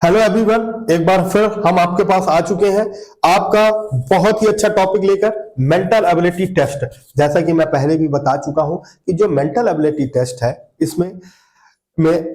Hello everyone, एक बार फिर हम आपके पास आ चुके हैं आपका बहुत ही अच्छा टॉपिक लेकर, मेंटल एबिलिटी टेस्ट। जैसा कि मैं पहले भी बता चुका हूं कि जो मेंटल एबिलिटी टेस्ट है इसमें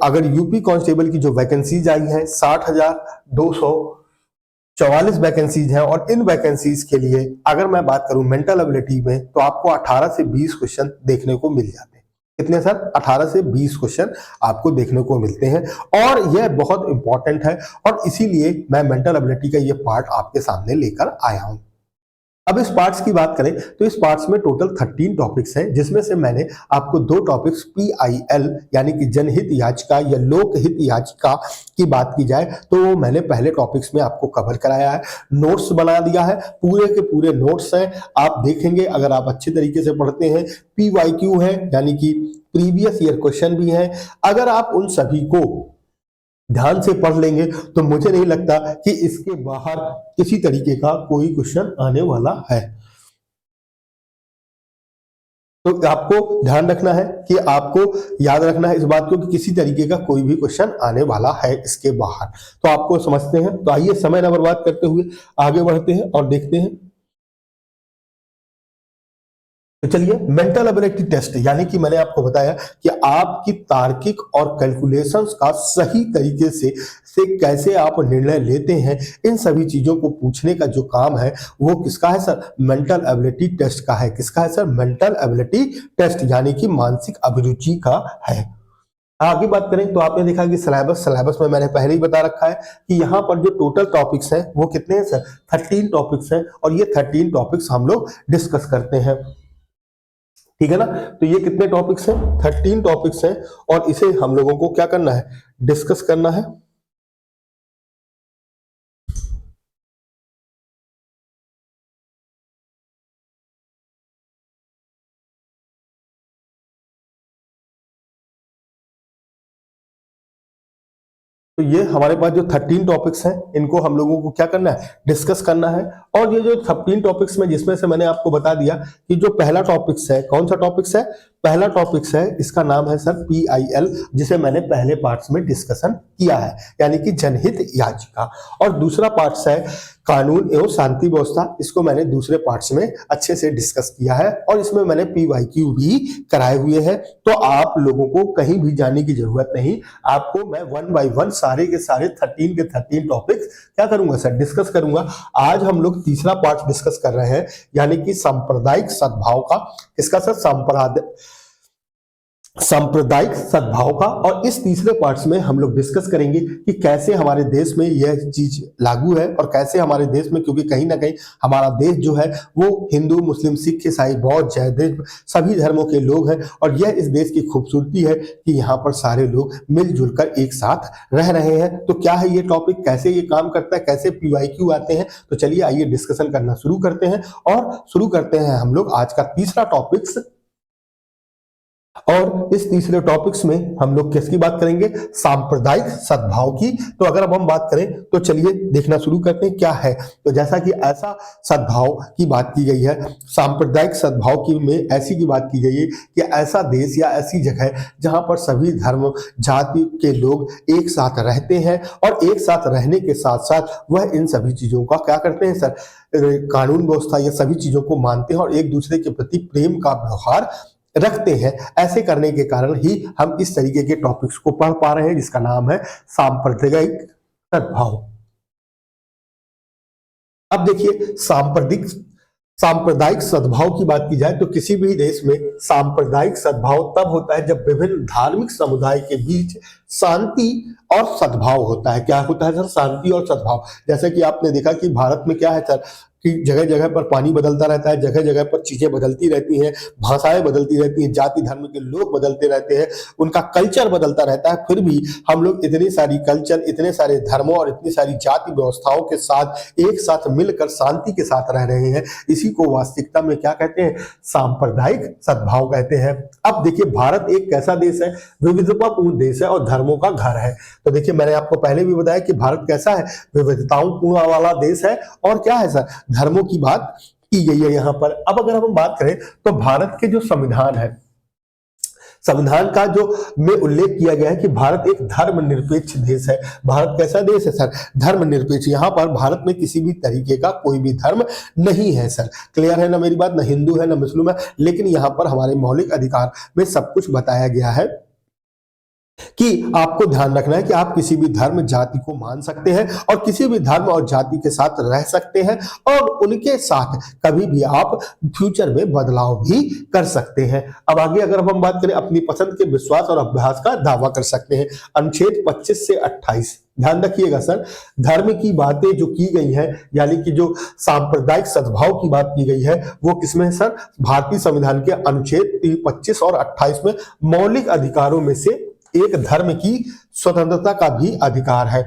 अगर यूपी कांस्टेबल की जो वैकेंसीज आई हैं 60,244 वैकेंसीज हैं, और इन वैकेंसीज के लिए अगर मैं बात करूं मेंटल एबिलिटी में तो आपको 18 से 20 क्वेश्चन देखने को मिल जाते हैं। कितने सर? 18 से 20 क्वेश्चन आपको देखने को मिलते हैं और यह बहुत इंपॉर्टेंट है, और इसीलिए मैं मेंटल एबिलिटी का ये पार्ट आपके सामने लेकर आया हूं। अब इस पार्ट्स की बात करें तो इस पार्ट्स में टोटल 13 टॉपिक्स हैं, जिसमें से मैंने आपको 2 टॉपिक्स PIL यानी कि जनहित याचिका या लोकहित याचिका की बात की जाए तो वो मैंने पहले टॉपिक्स में आपको कवर कराया है, नोट्स बना दिया है, पूरे के पूरे नोट्स हैं, आप देखेंगे अगर आप अच्छे तरीके से पढ़ते हैं। PYQ है यानी कि प्रीवियस ईयर क्वेश्चन भी है। अगर आप उन सभी को ध्यान से पढ़ लेंगे तो मुझे नहीं लगता कि इसके बाहर किसी तरीके का कोई क्वेश्चन आने वाला है। तो आपको ध्यान रखना है कि आपको याद रखना है इस बात को कि किसी तरीके का कोई भी क्वेश्चन आने वाला है इसके बाहर। तो आपको समझते हैं, तो आइए समय न बर्बाद करते हुए आगे बढ़ते हैं और देखते हैं। तो चलिए, मेंटल एबिलिटी टेस्ट यानी कि मैंने आपको बताया कि आपकी तार्किक और कैलकुलेशंस का सही तरीके से कैसे आप निर्णय लेते हैं, इन सभी चीजों को पूछने का जो काम है वो किसका है सर? मेंटल एबिलिटी टेस्ट का है। किसका है सर? मेंटल एबिलिटी टेस्ट यानी कि मानसिक अभिरुचि का है। आगे बात करें तो आपने देखा कि सिलेबस में मैंने पहले ही बता रखा है कि यहाँ पर जो टोटल टॉपिक्स हैं वो कितने हैं सर? 13 टॉपिक्स हैं, और ये 13 टॉपिक्स हम लोग डिस्कस करते हैं, ठीक है ना। तो ये कितने टॉपिक्स हैं? 13 टॉपिक्स हैं, और इसे हम लोगों को क्या करना है? डिस्कस करना है। तो ये हमारे पास जो 13 टॉपिक्स हैं इनको हम लोगों को क्या करना है? डिस्कस करना है। और ये जो 13 टॉपिक्स में जिसमें से मैंने आपको बता दिया कि जो पहला टॉपिक्स है, कौन सा टॉपिक्स है? पहला टॉपिक्स है, इसका नाम है सर PIL, जिसे मैंने पहले पार्ट्स में डिस्कशन किया है, यानी कि जनहित याचिका। और दूसरा पार्ट्स है कानून एवं शांति व्यवस्था, इसको मैंने दूसरे पार्ट्स में अच्छे से डिस्कस किया है, और इसमें मैंने PYQ भी कराए हुए हैं। तो आप लोगों को कहीं भी जाने की जरूरत नहीं, आपको मैं 1 बाय 1 सारे के सारे 13 के 13 टॉपिक्स क्या करूंगा सर? डिस्कस करूंगा। आज हम लोग तीसरा पार्ट डिस्कस कर रहे हैं, यानी कि सांप्रदायिक सद्भाव का। किसका सर? सांप्रदायिक सद्भाव का। और इस तीसरे पार्ट्स में हम लोग डिस्कस करेंगे कि कैसे हमारे देश में यह चीज लागू है, और कैसे हमारे देश में, क्योंकि कहीं ना कहीं हमारा देश जो है वो हिंदू, मुस्लिम, सिख, ईसाई, बौद्ध, जैन सभी धर्मों के लोग हैं, और यह इस देश की खूबसूरती है कि यहाँ पर सारे लोग मिलजुल कर एक साथ रह रहे हैं। तो क्या है ये टॉपिक, कैसे ये काम करता है, कैसे PYQ आते हैं, तो चलिए आइए डिस्कशन करना शुरू करते हैं। और शुरू करते हैं हम लोग आज का तीसरा टॉपिक्स। और इस तीसरे टॉपिक्स में हम लोग किसकी बात करेंगे? सांप्रदायिक सद्भाव की। तो अगर अब हम बात करें तो चलिए देखना शुरू करते हैं क्या है। तो जैसा कि ऐसा सद्भाव की बात की गई है, सांप्रदायिक सद्भाव की में ऐसी की बात की गई है कि ऐसा देश या ऐसी जगह जहां पर सभी धर्म जाति के लोग एक साथ रहते हैं, और एक साथ रहने के साथ साथ वह इन सभी चीजों का क्या करते हैं सर? कानून व्यवस्था ये सभी चीजों को मानते हैं और एक दूसरे के प्रति प्रेम का व्यवहार रखते हैं। ऐसे करने के कारण ही हम इस तरीके के टॉपिक्स को पढ़ पा रहे हैं, जिसका नाम है सांप्रदायिक सद्भाव। अब देखिए, सांप्रदायिक सद्भाव की बात की जाए तो किसी भी देश में सांप्रदायिक सद्भाव तब होता है जब विभिन्न धार्मिक समुदाय के बीच शांति और सद्भाव होता है। क्या होता है सर? शांति और सद्भाव। जैसे कि आपने देखा कि भारत में क्या है सर कि जगह जगह पर पानी बदलता रहता है, जगह जगह पर चीजें बदलती रहती हैं, भाषाएं बदलती रहती हैं, जाति धर्म के लोग बदलते रहते हैं, उनका कल्चर बदलता रहता है, फिर भी हम लोग इतनी सारी कल्चर, इतने सारे धर्मों और इतनी सारी जाति व्यवस्थाओं के साथ एक साथ मिलकर शांति के साथ रह रहे हैं। इसी को वास्तविकता में क्या कहते हैं? सांप्रदायिक सद्भाव कहते हैं। अब देखिए, भारत एक कैसा देश है? विविधतापूर्ण देश है और धर्मों का घर है। तो देखिए, मैंने आपको पहले भी बताया कि भारत कैसा है? विविधताओं पूर्ण वाला देश है, और क्या है सर? धर्मों की बात की गई है यहाँ पर। अब अगर हम बात करें तो भारत के जो संविधान है, संविधान का जो में उल्लेख किया गया है कि भारत एक धर्मनिरपेक्ष देश है। भारत कैसा देश है सर? धर्मनिरपेक्ष। यहाँ पर भारत में किसी भी तरीके का कोई भी धर्म नहीं है सर। क्लियर है ना मेरी बात? ना हिंदू है ना मुस्लिम है, लेकिन यहाँ पर हमारे मौलिक अधिकार में सब कुछ बताया गया है कि आपको ध्यान रखना है कि आप किसी भी धर्म जाति को मान सकते हैं और किसी भी धर्म और जाति के साथ रह सकते हैं और उनके साथ कभी भी आप फ्यूचर में बदलाव भी कर सकते हैं। अब आगे अगर हम बात करें, अपनी पसंद के विश्वास और अभ्यास का दावा कर सकते हैं। अनुच्छेद 25 से 28 ध्यान रखिएगा सर, धर्म की बातें जो की गई है, यानी कि जो सांप्रदायिक सद्भाव की बात की गई है, वो किसमें है सर? भारतीय संविधान के अनुच्छेद 25 और 28 में मौलिक अधिकारों में से एक धर्म की स्वतंत्रता का भी अधिकार है।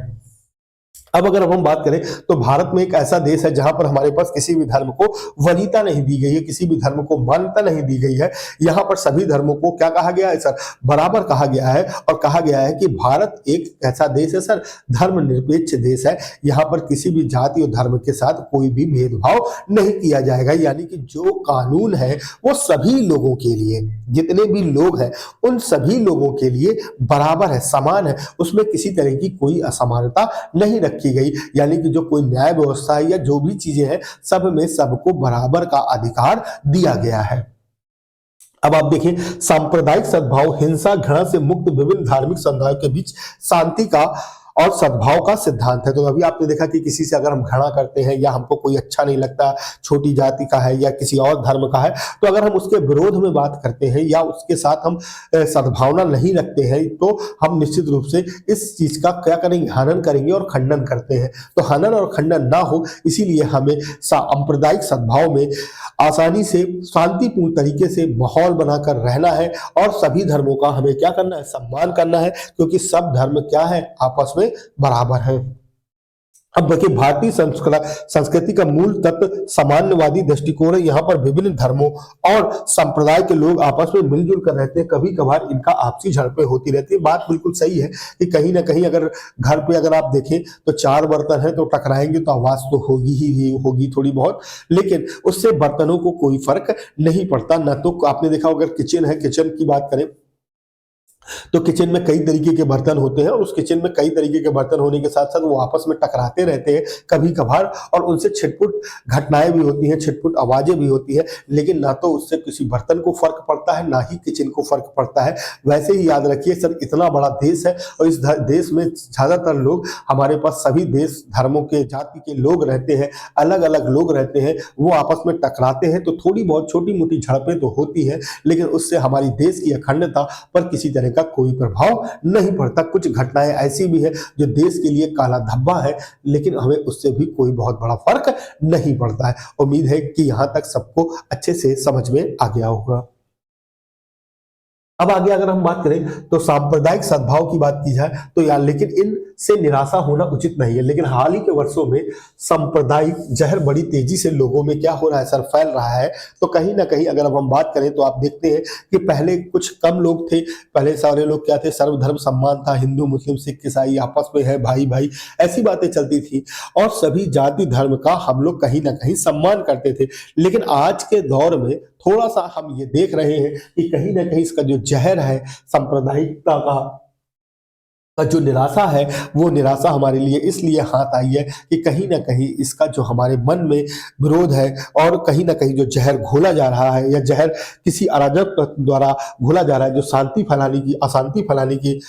अब अगर हम बात करें तो भारत में एक ऐसा देश है जहां पर हमारे पास किसी भी धर्म को वरीयता नहीं दी गई है, किसी भी धर्म को मान्यता नहीं दी गई है। यहाँ पर सभी धर्मों को क्या कहा गया है सर? बराबर कहा गया है और कहा गया है कि भारत एक ऐसा देश है सर, धर्मनिरपेक्ष देश है। यहाँ पर किसी भी जाति और धर्म के साथ कोई भी भेदभाव नहीं किया जाएगा, यानी कि जो कानून है वो सभी लोगों के लिए, जितने भी लोग हैं उन सभी लोगों के लिए बराबर है, समान है, उसमें किसी तरह की कोई असमानता नहीं रखी गई। यानी कि जो कोई न्याय व्यवस्था है या जो भी चीजें हैं, सब में सबको बराबर का अधिकार दिया गया है। अब आप देखिए, सांप्रदायिक सद्भाव हिंसा घृणा से मुक्त विभिन्न धार्मिक समुदायों के बीच शांति का और सद्भाव का सिद्धांत है। तो अभी आपने देखा कि किसी से अगर हम घृणा करते हैं या हमको कोई अच्छा नहीं लगता, छोटी जाति का है या किसी और धर्म का है, तो अगर हम उसके विरोध में बात करते हैं या उसके साथ हम सद्भावना नहीं रखते हैं, तो हम निश्चित रूप से इस चीज का क्या करेंगे? हनन करेंगे और खंडन करते हैं। तो हनन और खंडन ना हो, इसीलिए हमें सांप्रदायिक सद्भाव में आसानी से शांतिपूर्ण तरीके से माहौल बनाकर रहना है और सभी धर्मों का हमें क्या करना है? सम्मान करना है, क्योंकि सब धर्म क्या है? आपस में बराबर है। अब देखिए, भारतीय संस्कृति का मूल तत्व सामान्यवादी दृष्टिकोण है। यहाँ पर विभिन्न धर्मों और संप्रदाय के लोग आपस में मिलजुल कर रहते हैं। कभी कभार इनका आपसी झड़पें होती रहती है। बात बिल्कुल सही है कि कहीं ना कहीं अगर घर पे अगर आप देखें तो 4 बर्तन है तो टकराएंगे तो आवाज तो होगी ही होगी थोड़ी बहुत, लेकिन उससे बर्तनों को कोई फर्क नहीं पड़ता। न तो आपने देखा अगर किचन है, किचन की बात करें तो किचन में कई तरीके के बर्तन होते हैं और उस किचन में कई तरीके के बर्तन होने के साथ साथ वो आपस में टकराते रहते हैं कभी कभार, और उनसे छिटपुट घटनाएं भी होती हैं, छिटपुट आवाजें भी होती हैं, लेकिन ना तो उससे किसी बर्तन को फर्क पड़ता है ना ही किचन को फर्क पड़ता है। वैसे ही याद रखिए सर, इतना बड़ा देश है और इस देश में ज्यादातर लोग, हमारे पास सभी देश धर्मों के जाति के लोग रहते हैं, अलग अलग लोग रहते हैं, वो आपस में टकराते हैं तो थोड़ी बहुत छोटी मोटी झड़पें तो होती है, लेकिन उससे हमारी देश की अखंडता पर किसी तरह का कोई प्रभाव नहीं पड़ता। कुछ घटनाएं ऐसी भी है जो देश के लिए काला धब्बा है, लेकिन हमें उससे भी कोई बहुत बड़ा फर्क नहीं पड़ता है। उम्मीद है कि यहां तक सबको अच्छे से समझ में आ गया होगा। अब आगे अगर हम बात करें तो सांप्रदायिक सद्भाव की बात की जाए तो यार, लेकिन इनसे निराशा होना उचित नहीं है। लेकिन हाल ही के वर्षों में सांप्रदायिक जहर बड़ी तेजी से लोगों में क्या हो रहा है सर? फैल रहा है। तो कहीं ना कहीं अगर अब हम बात करें तो आप देखते हैं कि पहले कुछ कम लोग थे, पहले सारे लोग क्या थे? सर्वधर्म सम्मान था, हिंदू मुस्लिम सिख ईसाई आपस में है, भाई भाई, ऐसी बातें चलती थी और सभी जाति धर्म का हम लोग कहीं ना कहीं सम्मान करते थे। लेकिन आज के दौर में थोड़ा सा हम ये देख रहे हैं कि कहीं ना कहीं इसका जो जहर है, सांप्रदायिकता का जो निराशा है, वो निराशा हमारे लिए इसलिए हाथ आई है कि कहीं ना कहीं इसका जो हमारे मन में विरोध है और कहीं ना कहीं जो जहर घोला जा रहा है या जहर किसी अराजक द्वारा घोला जा रहा है जो शांति फैलाने की, अशांति फैलाने की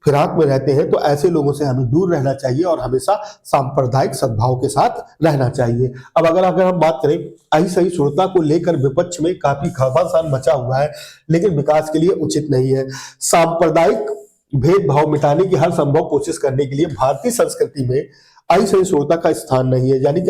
फिराक में रहते हैं, तो ऐसे लोगों से हमें दूर रहना चाहिए और हमेशा सांप्रदायिक सद्भाव के साथ रहना चाहिए। अब अगर हम बात करें, असहिष्णुता को लेकर विपक्ष में काफी घमासान मचा हुआ है, लेकिन विकास के लिए उचित नहीं है। सांप्रदायिक भेदभाव मिटाने की हर संभव कोशिश करने के लिए भारतीय संस्कृति में असहिष्णुता का स्थान नहीं है। यानी कि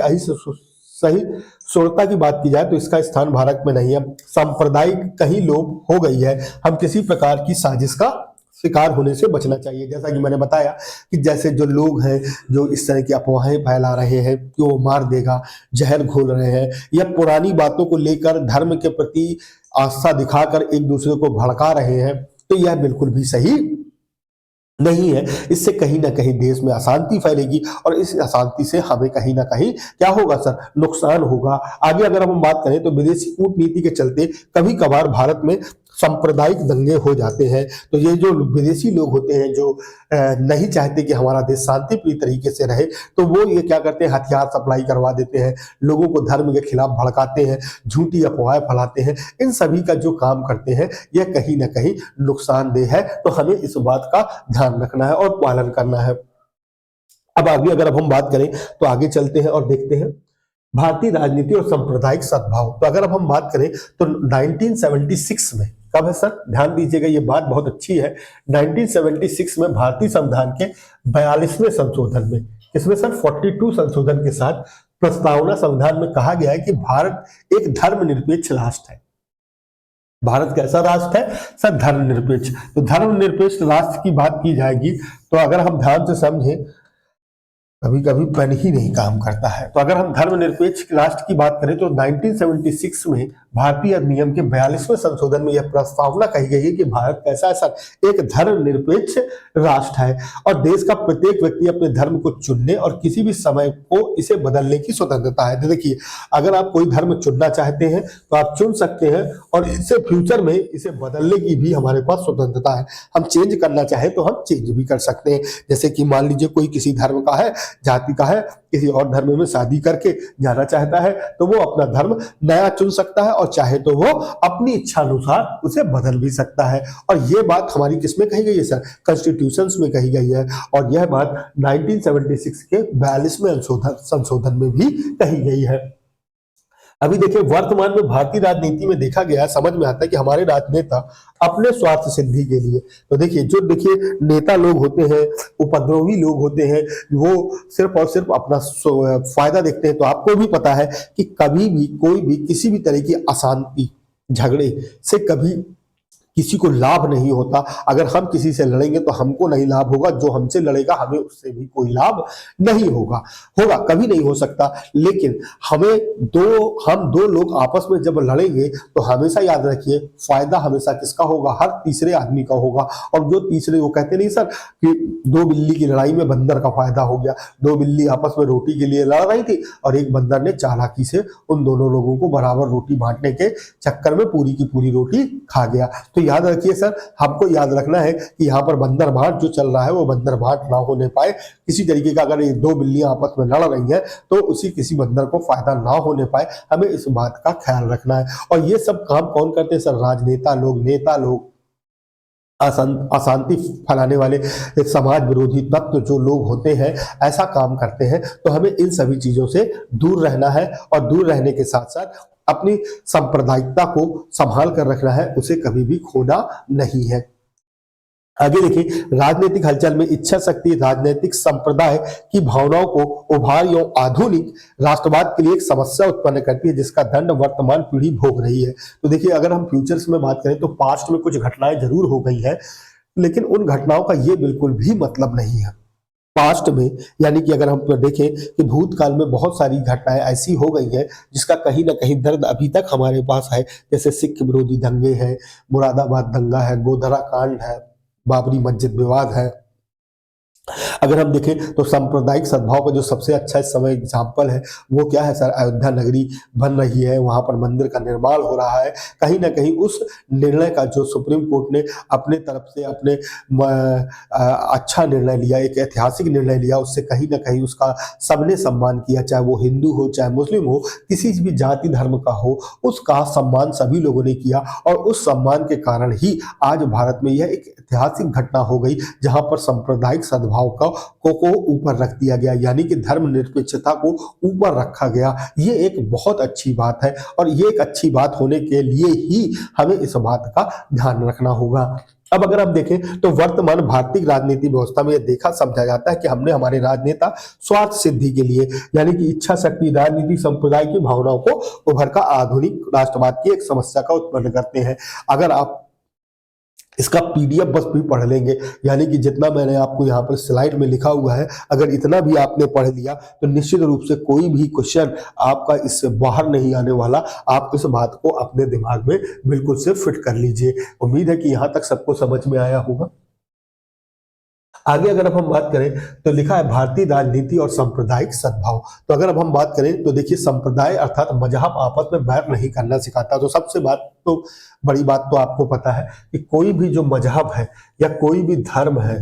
असहिष्णुता की बात की जाए तो इसका स्थान भारत में नहीं है। सांप्रदायिक कहीं लोग हो गई है, हम किसी प्रकार की साजिश का शिकार होने से बचना चाहिए। जैसा कि मैंने बताया कि जैसे जो लोग हैं जो इस तरह की अफवाहें फैला रहे हैं कि वो मार देगा, जहर घोल रहे हैं, या पुरानी बातों को लेकर धर्म के प्रति आस्था दिखाकर एक दूसरे को भड़का रहे हैं, तो यह बिल्कुल भी सही नहीं है। इससे कहीं ना कहीं देश में अशांति फैलेगी और इस अशांति से हमें कहीं ना कहीं क्या होगा सर? नुकसान होगा। आगे अगर हम बात करें तो विदेशी कूटनीति के चलते कभी कभार भारत में सांप्रदायिक दंगे हो जाते हैं। तो ये जो विदेशी लोग होते हैं जो नहीं चाहते कि हमारा देश शांतिप्रिय तरीके से रहे, तो वो ये क्या करते हैं, हथियार सप्लाई करवा देते हैं, लोगों को धर्म के खिलाफ भड़काते हैं, झूठी अफवाहें फैलाते हैं। इन सभी का जो काम करते हैं यह कहीं ना कहीं नुकसानदेह है। तो हमें इस बात का ध्यान रखना है और पालन करना है। अब आगे अगर अब हम बात करें तो आगे चलते हैं और देखते हैं भारतीय राजनीति और सांप्रदायिक सद्भाव। तो अगर अब हम बात करें तो 1976 में, कब है सर, ध्यान दीजिएगा, ये बात बहुत अच्छी है। 1976 में भारतीय संविधान के 42वें संशोधन में, इसमें सर 42 संशोधन के साथ प्रस्तावना संविधान में कहा गया है कि भारत एक धर्मनिरपेक्ष राष्ट्र है। भारत कैसा राष्ट्र है सर, धर्मनिरपेक्ष। तो धर्मनिरपेक्ष राष्ट्र की बात की जाएगी तो अगर हम ध्यान से समझें, कभी कभी पेन ही नहीं काम करता है। तो अगर हम धर्मनिरपेक्ष राष्ट्र की बात करें तो 1976 में भारतीय अधिनियम के 42वें संशोधन में यह प्रस्तावना कही गई है कि भारत कैसा है सर, एक धर्मनिरपेक्ष राष्ट्र है और देश का प्रत्येक व्यक्ति अपने धर्म को चुनने और किसी भी समय को इसे बदलने की स्वतंत्रता है। देखिए, अगर आप कोई धर्म चुनना चाहते हैं तो आप चुन सकते हैं और इससे फ्यूचर में इसे बदलने की भी हमारे पास स्वतंत्रता है। हम चेंज करना चाहे तो हम चेंज भी कर सकते हैं। जैसे कि मान लीजिए कोई किसी धर्म का है, जाति का है, किसी और धर्म में शादी करके जाना चाहता है तो वो अपना धर्म नया चुन सकता है और चाहे तो वो अपनी इच्छा अनुसार उसे बदल भी सकता है। और ये बात हमारी किसमें कही गई है सर, कॉन्स्टिट्यूशन में कही गई है और यह बात 1976 के 42वें संशोधन में भी कही गई है। अभी देखिए, वर्तमान में भारतीय राजनीति में देखा गया, समझ में आता है कि हमारे राजनेता अपने स्वार्थ सिद्धि के लिए, तो देखिए नेता लोग होते हैं, उपद्रवी लोग होते हैं, वो सिर्फ और सिर्फ अपना फायदा देखते हैं। तो आपको भी पता है कि कभी भी कोई भी किसी भी तरह की अशांति झगड़े से कभी किसी को लाभ नहीं होता। अगर हम किसी से लड़ेंगे तो हमको नहीं लाभ होगा, जो हमसे लड़ेगा हमें उससे भी कोई लाभ नहीं होगा, कभी नहीं हो सकता। लेकिन हम दो लोग आपस में जब लड़ेंगे तो हमेशा याद रखिए, फायदा हमेशा किसका होगा, हर तीसरे आदमी का होगा। और जो तीसरे, वो कहते नहीं सर कि दो बिल्ली की लड़ाई में बंदर का फायदा हो गया। दो बिल्ली आपस में रोटी के लिए लड़ रही थी और एक बंदर ने चालाकी से उन दोनों लोगों को बराबर रोटी बांटने के चक्कर में पूरी की पूरी रोटी खा गया। तो याद रखिए सर, हमको याद रखना है कि यहाँ पर बंदर भाट जो चल रहा है वो बंदर भाट ना होने पाए। किसी तरीके का अगर ये दो बिल्लियां आपस में लड़ रही हैं तो उसी किसी बंदर को फायदा ना होने पाए, हमें इस बात का ख्याल रखना है। और ये सब काम कौन करते हैं सर, राजनेता लोग, नेता लोग, अशांति फैलाने वाले समाज विरोधी तत्व जो लोग होते हैं, ऐसा काम करते हैं। तो हमें इन सभी चीजों से दूर रहना है और दूर रहने के साथ साथ अपनी सांप्रदायिकता को संभाल कर रखना है, उसे कभी भी खोना नहीं है। आगे देखिए, राजनीतिक हलचल में इच्छा शक्ति राजनीतिक संप्रदाय की भावनाओं को उभार एवं आधुनिक राष्ट्रवाद के लिए एक समस्या उत्पन्न करती है, जिसका दंड वर्तमान पीढ़ी भोग रही है। तो देखिए, अगर हम फ्यूचर्स में बात करें तो पास्ट में कुछ घटनाएं जरूर हो गई है, लेकिन उन घटनाओं का ये बिल्कुल भी मतलब नहीं है। पास्ट में यानी कि अगर हम देखें कि भूतकाल में बहुत सारी घटनाएं ऐसी हो गई हैं जिसका कहीं ना कहीं दर्द अभी तक हमारे पास है। जैसे सिख विरोधी दंगे हैं, मुरादाबाद दंगा है, गोधरा कांड है, बाबरी मस्जिद विवाद है। अगर हम देखें तो सांप्रदायिक सद्भाव का जो सबसे अच्छा इस समय एग्जाम्पल है वो क्या है सर, अयोध्या नगरी बन रही है, वहां पर मंदिर का निर्माण हो रहा है। कहीं ना कहीं उस निर्णय का जो सुप्रीम कोर्ट ने अपने तरफ से अपने अच्छा निर्णय लिया, एक ऐतिहासिक निर्णय लिया, उससे कहीं ना कहीं उसका सबने सम्मान किया, चाहे वो हिंदू हो चाहे मुस्लिम हो, किसी भी जाति धर्म का हो, उसका सम्मान सभी लोगों ने किया। और उस सम्मान के कारण ही आज भारत में यह एक ऐतिहासिक घटना हो गई जहां पर सांप्रदायिक सद्भाव को ऊपर रख दिया गया, यानी कि धर्मनिरपेक्षता को ऊपर रखा गया। ये एक बहुत अच्छी बात है और ये एक अच्छी बात होने के लिए ही हमें इस बात का ध्यान रखना होगा। अब अगर हम देखें तो वर्तमान भारतीय राजनीति व्यवस्था में यह देखा समझा जाता है कि हमने हमारे राजनेता स्वार्थ सिद्धि के लिए, यानी कि इच्छा शक्ति राजनीतिक संप्रदाय की भावनाओं को उभर कर आधुनिक राष्ट्रवाद की एक समस्या का उत्पन्न करते हैं। अगर आप इसका पीडीएफ बस भी पढ़ लेंगे, यानी कि जितना मैंने आपको यहाँ पर स्लाइड में लिखा हुआ है, अगर इतना भी आपने पढ़ लिया तो निश्चित रूप से कोई भी क्वेश्चन आपका इससे बाहर नहीं आने वाला। आप इस बात को अपने दिमाग में बिल्कुल से फिट कर लीजिए। उम्मीद है कि यहाँ तक सबको समझ में आया होगा। आगे अगर अब हम बात करें तो लिखा है भारतीय राजनीति और सांप्रदायिक सद्भाव। तो अगर अब हम बात करें तो देखिए संप्रदाय अर्थात मजहब आपस में बैर नहीं करना सिखाता। तो सबसे बात तो बड़ी बात तो आपको पता है कि कोई भी जो मजहब है या कोई भी धर्म है,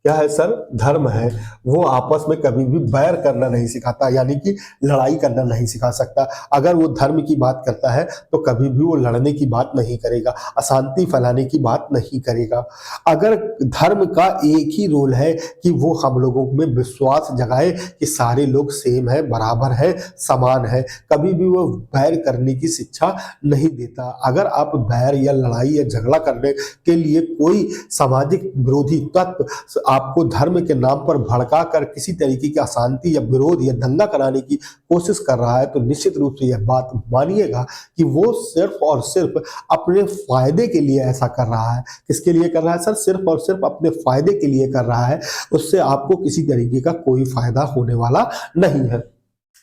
क्या है सर, धर्म है, वो आपस में कभी भी बैर करना नहीं सिखाता, यानी कि लड़ाई करना नहीं सिखा सकता। अगर वो धर्म की बात करता है तो कभी भी वो लड़ने की बात नहीं करेगा, अशांति फैलाने की बात नहीं करेगा। अगर धर्म का एक ही रोल है कि वो हम लोगों में विश्वास जगाए कि सारे लोग सेम है, बराबर है, समान है, कभी भी वो बैर करने की शिक्षा नहीं देता। अगर आप बैर या लड़ाई या झगड़ा करने के लिए कोई सामाजिक विरोधी तत्व आपको धर्म के नाम पर भड़का कर किसी तरीके की अशांति या विरोध या दंगा कराने की कोशिश कर रहा है, तो निश्चित रूप से यह बात मानिएगा कि वो सिर्फ और सिर्फ अपने फायदे के लिए ऐसा कर रहा है। किसके लिए कर रहा है सर? सिर्फ और सिर्फ अपने फायदे के लिए कर रहा है। उससे आपको किसी तरीके का कोई फायदा होने वाला नहीं है।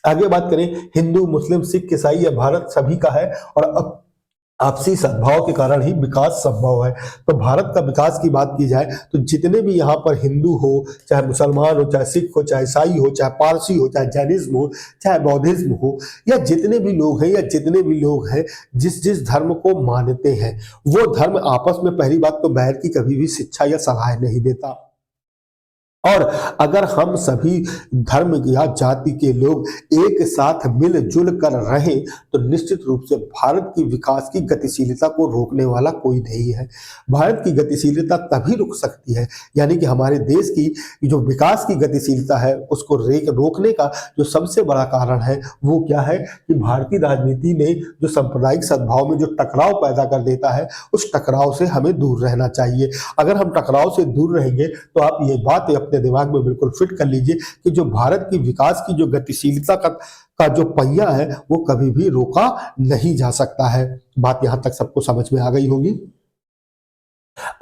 आगे बात करें, हिंदू, मुस्लिम, सिख, ईसाई, या भारत सभी का है और आपसी सद्भाव के कारण ही विकास संभव है। तो भारत का विकास की बात की जाए तो जितने भी यहाँ पर हिंदू हो, चाहे मुसलमान हो, चाहे सिख हो, चाहे ईसाई हो, चाहे पारसी हो, चाहे जैनिज्म हो, चाहे बौद्धिज्म हो, या जितने भी लोग हैं या जितने भी लोग हैं जिस जिस धर्म को मानते हैं, वो धर्म आपस में पहली बात तो बैर की कभी भी शिक्षा या सलाह नहीं देता। और अगर हम सभी धर्म या जाति के लोग एक साथ मिलजुल कर रहें तो निश्चित रूप से भारत की विकास की गतिशीलता को रोकने वाला कोई नहीं है। भारत की गतिशीलता तभी रुक सकती है, यानी कि हमारे देश की जो विकास की गतिशीलता है उसको रोकने का जो सबसे बड़ा कारण है वो क्या है कि भारतीय राजनीति ने जो सांप्रदायिक सद्भाव में जो टकराव पैदा कर देता है, उस टकराव से हमें दूर रहना चाहिए। अगर हम टकराव से दूर रहेंगे तो आप ये बात अपने दिमाग में बिल्कुल फिट कर लीजिए कि जो भारत की विकास की जो गतिशीलता का जो पहिया है वो कभी भी रोका नहीं जा सकता है। बात यहां तक सबको समझ में आ गई होगी।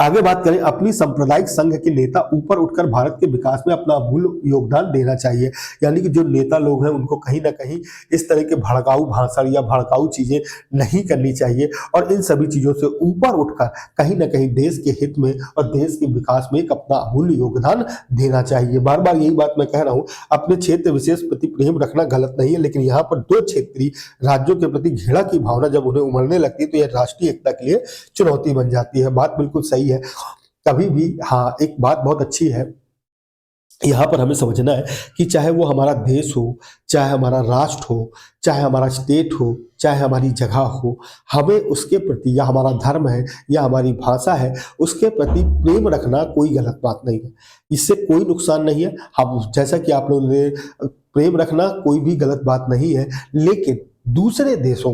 आगे बात करें, अपनी सांप्रदायिक संघ के नेता ऊपर उठकर भारत के विकास में अपना अमूल्य योगदान देना चाहिए। यानी कि जो नेता लोग हैं उनको कहीं ना कहीं इस तरह के भड़काऊ भाषण या भड़काऊ चीजें नहीं करनी चाहिए और इन सभी चीजों से ऊपर उठकर कहीं ना कहीं देश के हित में और देश के विकास में एक अपना अमूल्य योगदान देना चाहिए। बार बार यही बात मैं कह रहा हूं, अपने क्षेत्र विशेष प्रति प्रेम रखना गलत नहीं है, लेकिन यहाँ पर दो क्षेत्रीय राज्यों के प्रति घृणा की भावना जब उन्हें उमड़ने लगती है तो यह राष्ट्रीय एकता के लिए चुनौती बन जाती है। बात बिल्कुल सही है। कभी भी, हाँ, एक बात बहुत अच्छी है, यहाँ पर हमें समझना है कि चाहे वो हमारा देश हो, चाहे हमारा राष्ट्र हो, चाहे हमारा स्टेट हो, चाहे हमारी जगह हो, हमें उसके प्रति, या हमारा धर्म है या हमारी भाषा है, उसके प्रति प्रेम रखना कोई गलत बात नहीं है। इससे कोई नुकसान नहीं है। हम जैसा कि आप लोगों ने, प्रेम रखना कोई भी गलत बात नहीं है, लेकिन दूसरे देशों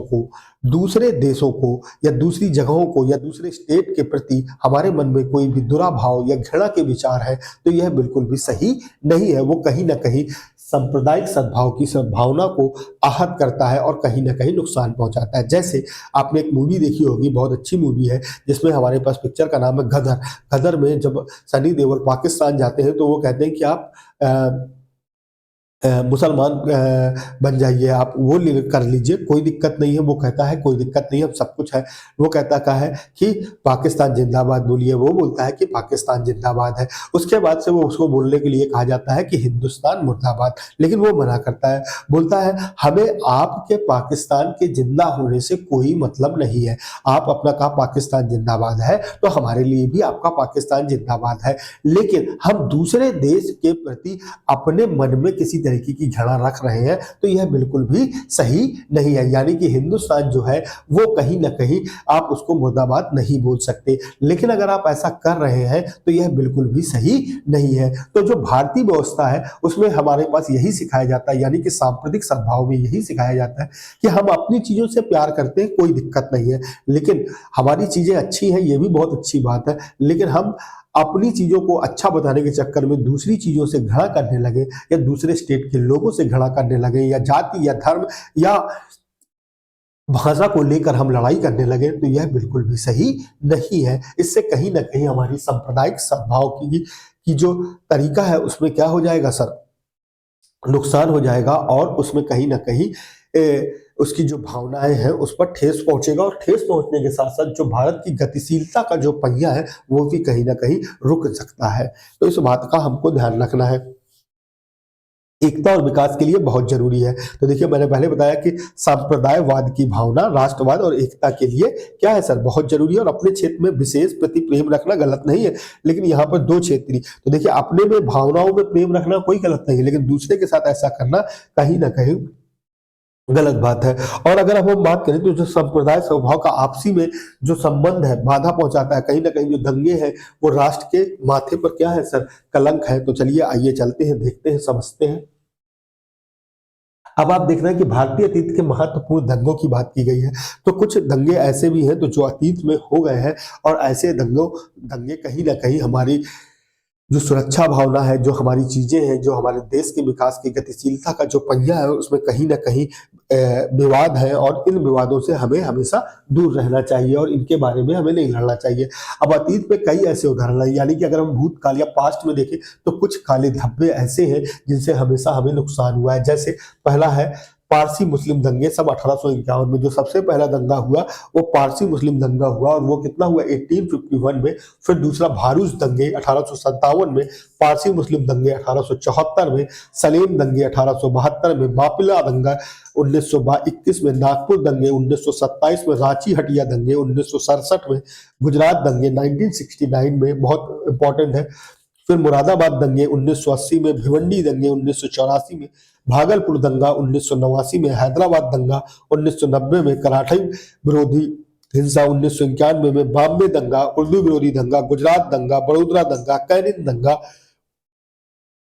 को या दूसरी जगहों को या दूसरे स्टेट के प्रति हमारे मन में कोई भी बुरा भाव या घृणा के विचार है तो यह बिल्कुल भी सही नहीं है। वो कहीं ना कहीं सांप्रदायिक सद्भाव की सद्भावना को आहत करता है और कहीं ना कहीं नुकसान पहुंचाता है। जैसे आपने एक मूवी देखी होगी, बहुत अच्छी मूवी है, जिसमें हमारे पास पिक्चर का नाम है गदर। गदर में जब सनी देओल पाकिस्तान जाते हैं तो वो कहते हैं कि आप मुसलमान बन जाइए, आप वो कर लीजिए, कोई दिक्कत नहीं है। वो कहता है कोई दिक्कत नहीं है, सब कुछ है। वो कहता का है कि पाकिस्तान जिंदाबाद बोलिए, वो बोलता है कि पाकिस्तान जिंदाबाद है। उसके बाद से वो उसको बोलने के लिए कहा जाता है कि हिंदुस्तान मुर्दाबाद, लेकिन वो मना करता है, बोलता है हमें आपके पाकिस्तान के जिंदा होने से कोई मतलब नहीं है। आप अपना कहा पाकिस्तान जिंदाबाद है तो हमारे लिए भी आपका पाकिस्तान जिंदाबाद है, लेकिन हम दूसरे देश के प्रति अपने मन में किसी तरीके की घृणा रख रहे हैं तो यह बिल्कुल भी सही नहीं है। यानी कि हिंदुस्तान जो है वो कहीं ना कहीं आप उसको मुर्दाबाद नहीं बोल सकते, लेकिन अगर आप ऐसा कर रहे हैं तो यह बिल्कुल भी सही नहीं है। तो जो भारतीय व्यवस्था है उसमें हमारे पास यही सिखाया जाता है, यानी कि सांप्रदायिक सद्भाव में यही सिखाया जाता है कि हम अपनी चीजों से प्यार करते हैं, कोई दिक्कत नहीं है, लेकिन हमारी चीजें अच्छी हैं, ये भी बहुत अच्छी बात है, लेकिन हम अपनी चीजों को अच्छा बताने के चक्कर में दूसरी चीजों से घृणा करने लगे या दूसरे स्टेट के लोगों से घृणा करने लगे या जाति या धर्म या भाषा को लेकर हम लड़ाई करने लगे तो यह बिल्कुल भी सही नहीं है। इससे कहीं ना कहीं हमारी सांप्रदायिक सद्भाव की जो तरीका है उसमें क्या हो जाएगा सर, नुकसान हो जाएगा और उसमें कहीं ना कहीं उसकी जो भावनाएं हैं उस पर ठेस पहुंचेगा, और ठेस पहुंचने के साथ साथ जो भारत की गतिशीलता का जो पहिया है वो भी कहीं ना कहीं रुक सकता है। तो इस बात का हमको ध्यान रखना है। एकता और विकास के लिए बहुत जरूरी है। तो देखिए मैंने पहले बताया कि सांप्रदायवाद की भावना राष्ट्रवाद और एकता के लिए क्या है सर, बहुत जरूरी है। और अपने क्षेत्र में विशेष प्रति प्रेम रखना गलत नहीं है, लेकिन यहाँ पर दो क्षेत्रीय, तो देखिए अपने में भावनाओं में प्रेम रखना कोई गलत नहीं है, लेकिन दूसरे के साथ ऐसा करना कहीं ना कहीं गलत बात है। और अगर अब हम बात करें तो जो संप्रदाय स्वभाव का आपसी में जो संबंध है बाधा पहुंचाता है, कहीं ना कहीं जो दंगे हैं वो राष्ट्र के माथे पर क्या है सर, कलंक है। तो चलिए आइए चलते हैं, देखते हैं, समझते हैं। अब आप देख रहे हैं कि भारतीय अतीत के महत्वपूर्ण दंगों की बात की गई है, तो कुछ दंगे ऐसे भी हैं तो जो अतीत में हो गए हैं, और ऐसे दंगे कहीं ना कहीं हमारी जो सुरक्षा भावना है, जो हमारी चीजें हैं, जो हमारे देश के विकास की गतिशीलता का जो पहिया है उसमें कहीं ना कहीं विवाद है, और इन विवादों से हमें हमेशा दूर रहना चाहिए और इनके बारे में हमें नहीं लड़ना चाहिए। अब अतीत में कई ऐसे उदाहरण हैं, यानी कि अगर हम भूतकाल या पास्ट में देखें तो कुछ काले धब्बे ऐसे हैं जिनसे हमेशा हमें नुकसान हुआ है। जैसे पहला है पारसी मुस्लिम दंगे, सब 1851 में जो सबसे पहला दंगा हुआ वो पारसी मुस्लिम दंगा हुआ, और वो कितना हुआ 1851 में। फिर दूसरा भारूच दंगे 1857 में, पारसी मुस्लिम दंगे 1874 में, सलेम दंगे 1872 में, मापिला दंगा 1921 में, नागपुर दंगे 1927 में, रांची हटिया दंगे 1967 में, गुजरात दंगे 1969 में, बहुत इंपॉर्टेंट है। फिर मुरादाबाद दंगे 1980 में, भिवंडी दंगे 1984 में, भागलपुर दंगा 1989 में, हैदराबाद दंगा 1990 में, कराठी विरोधी हिंसा 1991 में, बॉम्बे दंगा, उर्दू विरोधी दंगा, गुजरात दंगा, बड़ोदरा दंगा, कैनिन दंगा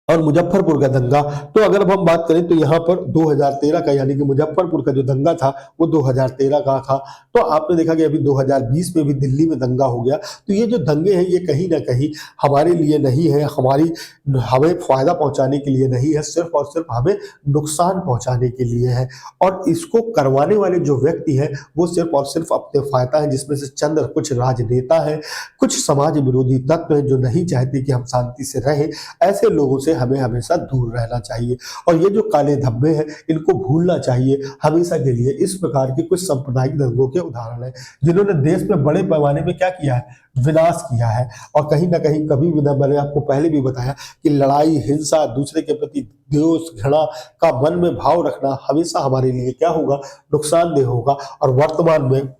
और मुजफ्फरपुर का दंगा। तो अगर अब हम बात करें तो यहाँ पर 2013 का, यानी कि मुजफ्फरपुर का जो दंगा था वो 2013 का था। तो आपने देखा कि अभी 2020 में भी दिल्ली में दंगा हो गया। तो ये जो दंगे हैं ये कहीं ना कहीं हमारे लिए नहीं है, हमें फायदा पहुंचाने के लिए नहीं है, सिर्फ और सिर्फ हमें नुकसान पहुंचाने के लिए है। और इसको करवाने वाले जो व्यक्ति हैं वो सिर्फ और सिर्फ अपने फायदा है, जिसमें से चंद कुछ राजनेता हैं, कुछ समाज विरोधी तत्व हैं जो नहीं चाहते कि हम शांति से रहें। ऐसे लोगों से हमें हमेशा दूर रहना चाहिए, और ये जो काले धब्बे हैं इनको भूलना चाहिए हमेशा के लिए। इस प्रकार के कुछ सांप्रदायिक दंगों के उदाहरण हैं जिन्होंने देश में बड़े पैमाने पे क्या किया है, विनाश किया है। और कहीं ना कहीं कभी भी ना, मैंने आपको पहले भी बताया कि लड़ाई, हिंसा, दूसरे के प्रति द्वेष, घृणा का मन में भाव रखना हमेशा हमारे लिए क्या होगा, नुकसानदेह होगा। और वर्तमान में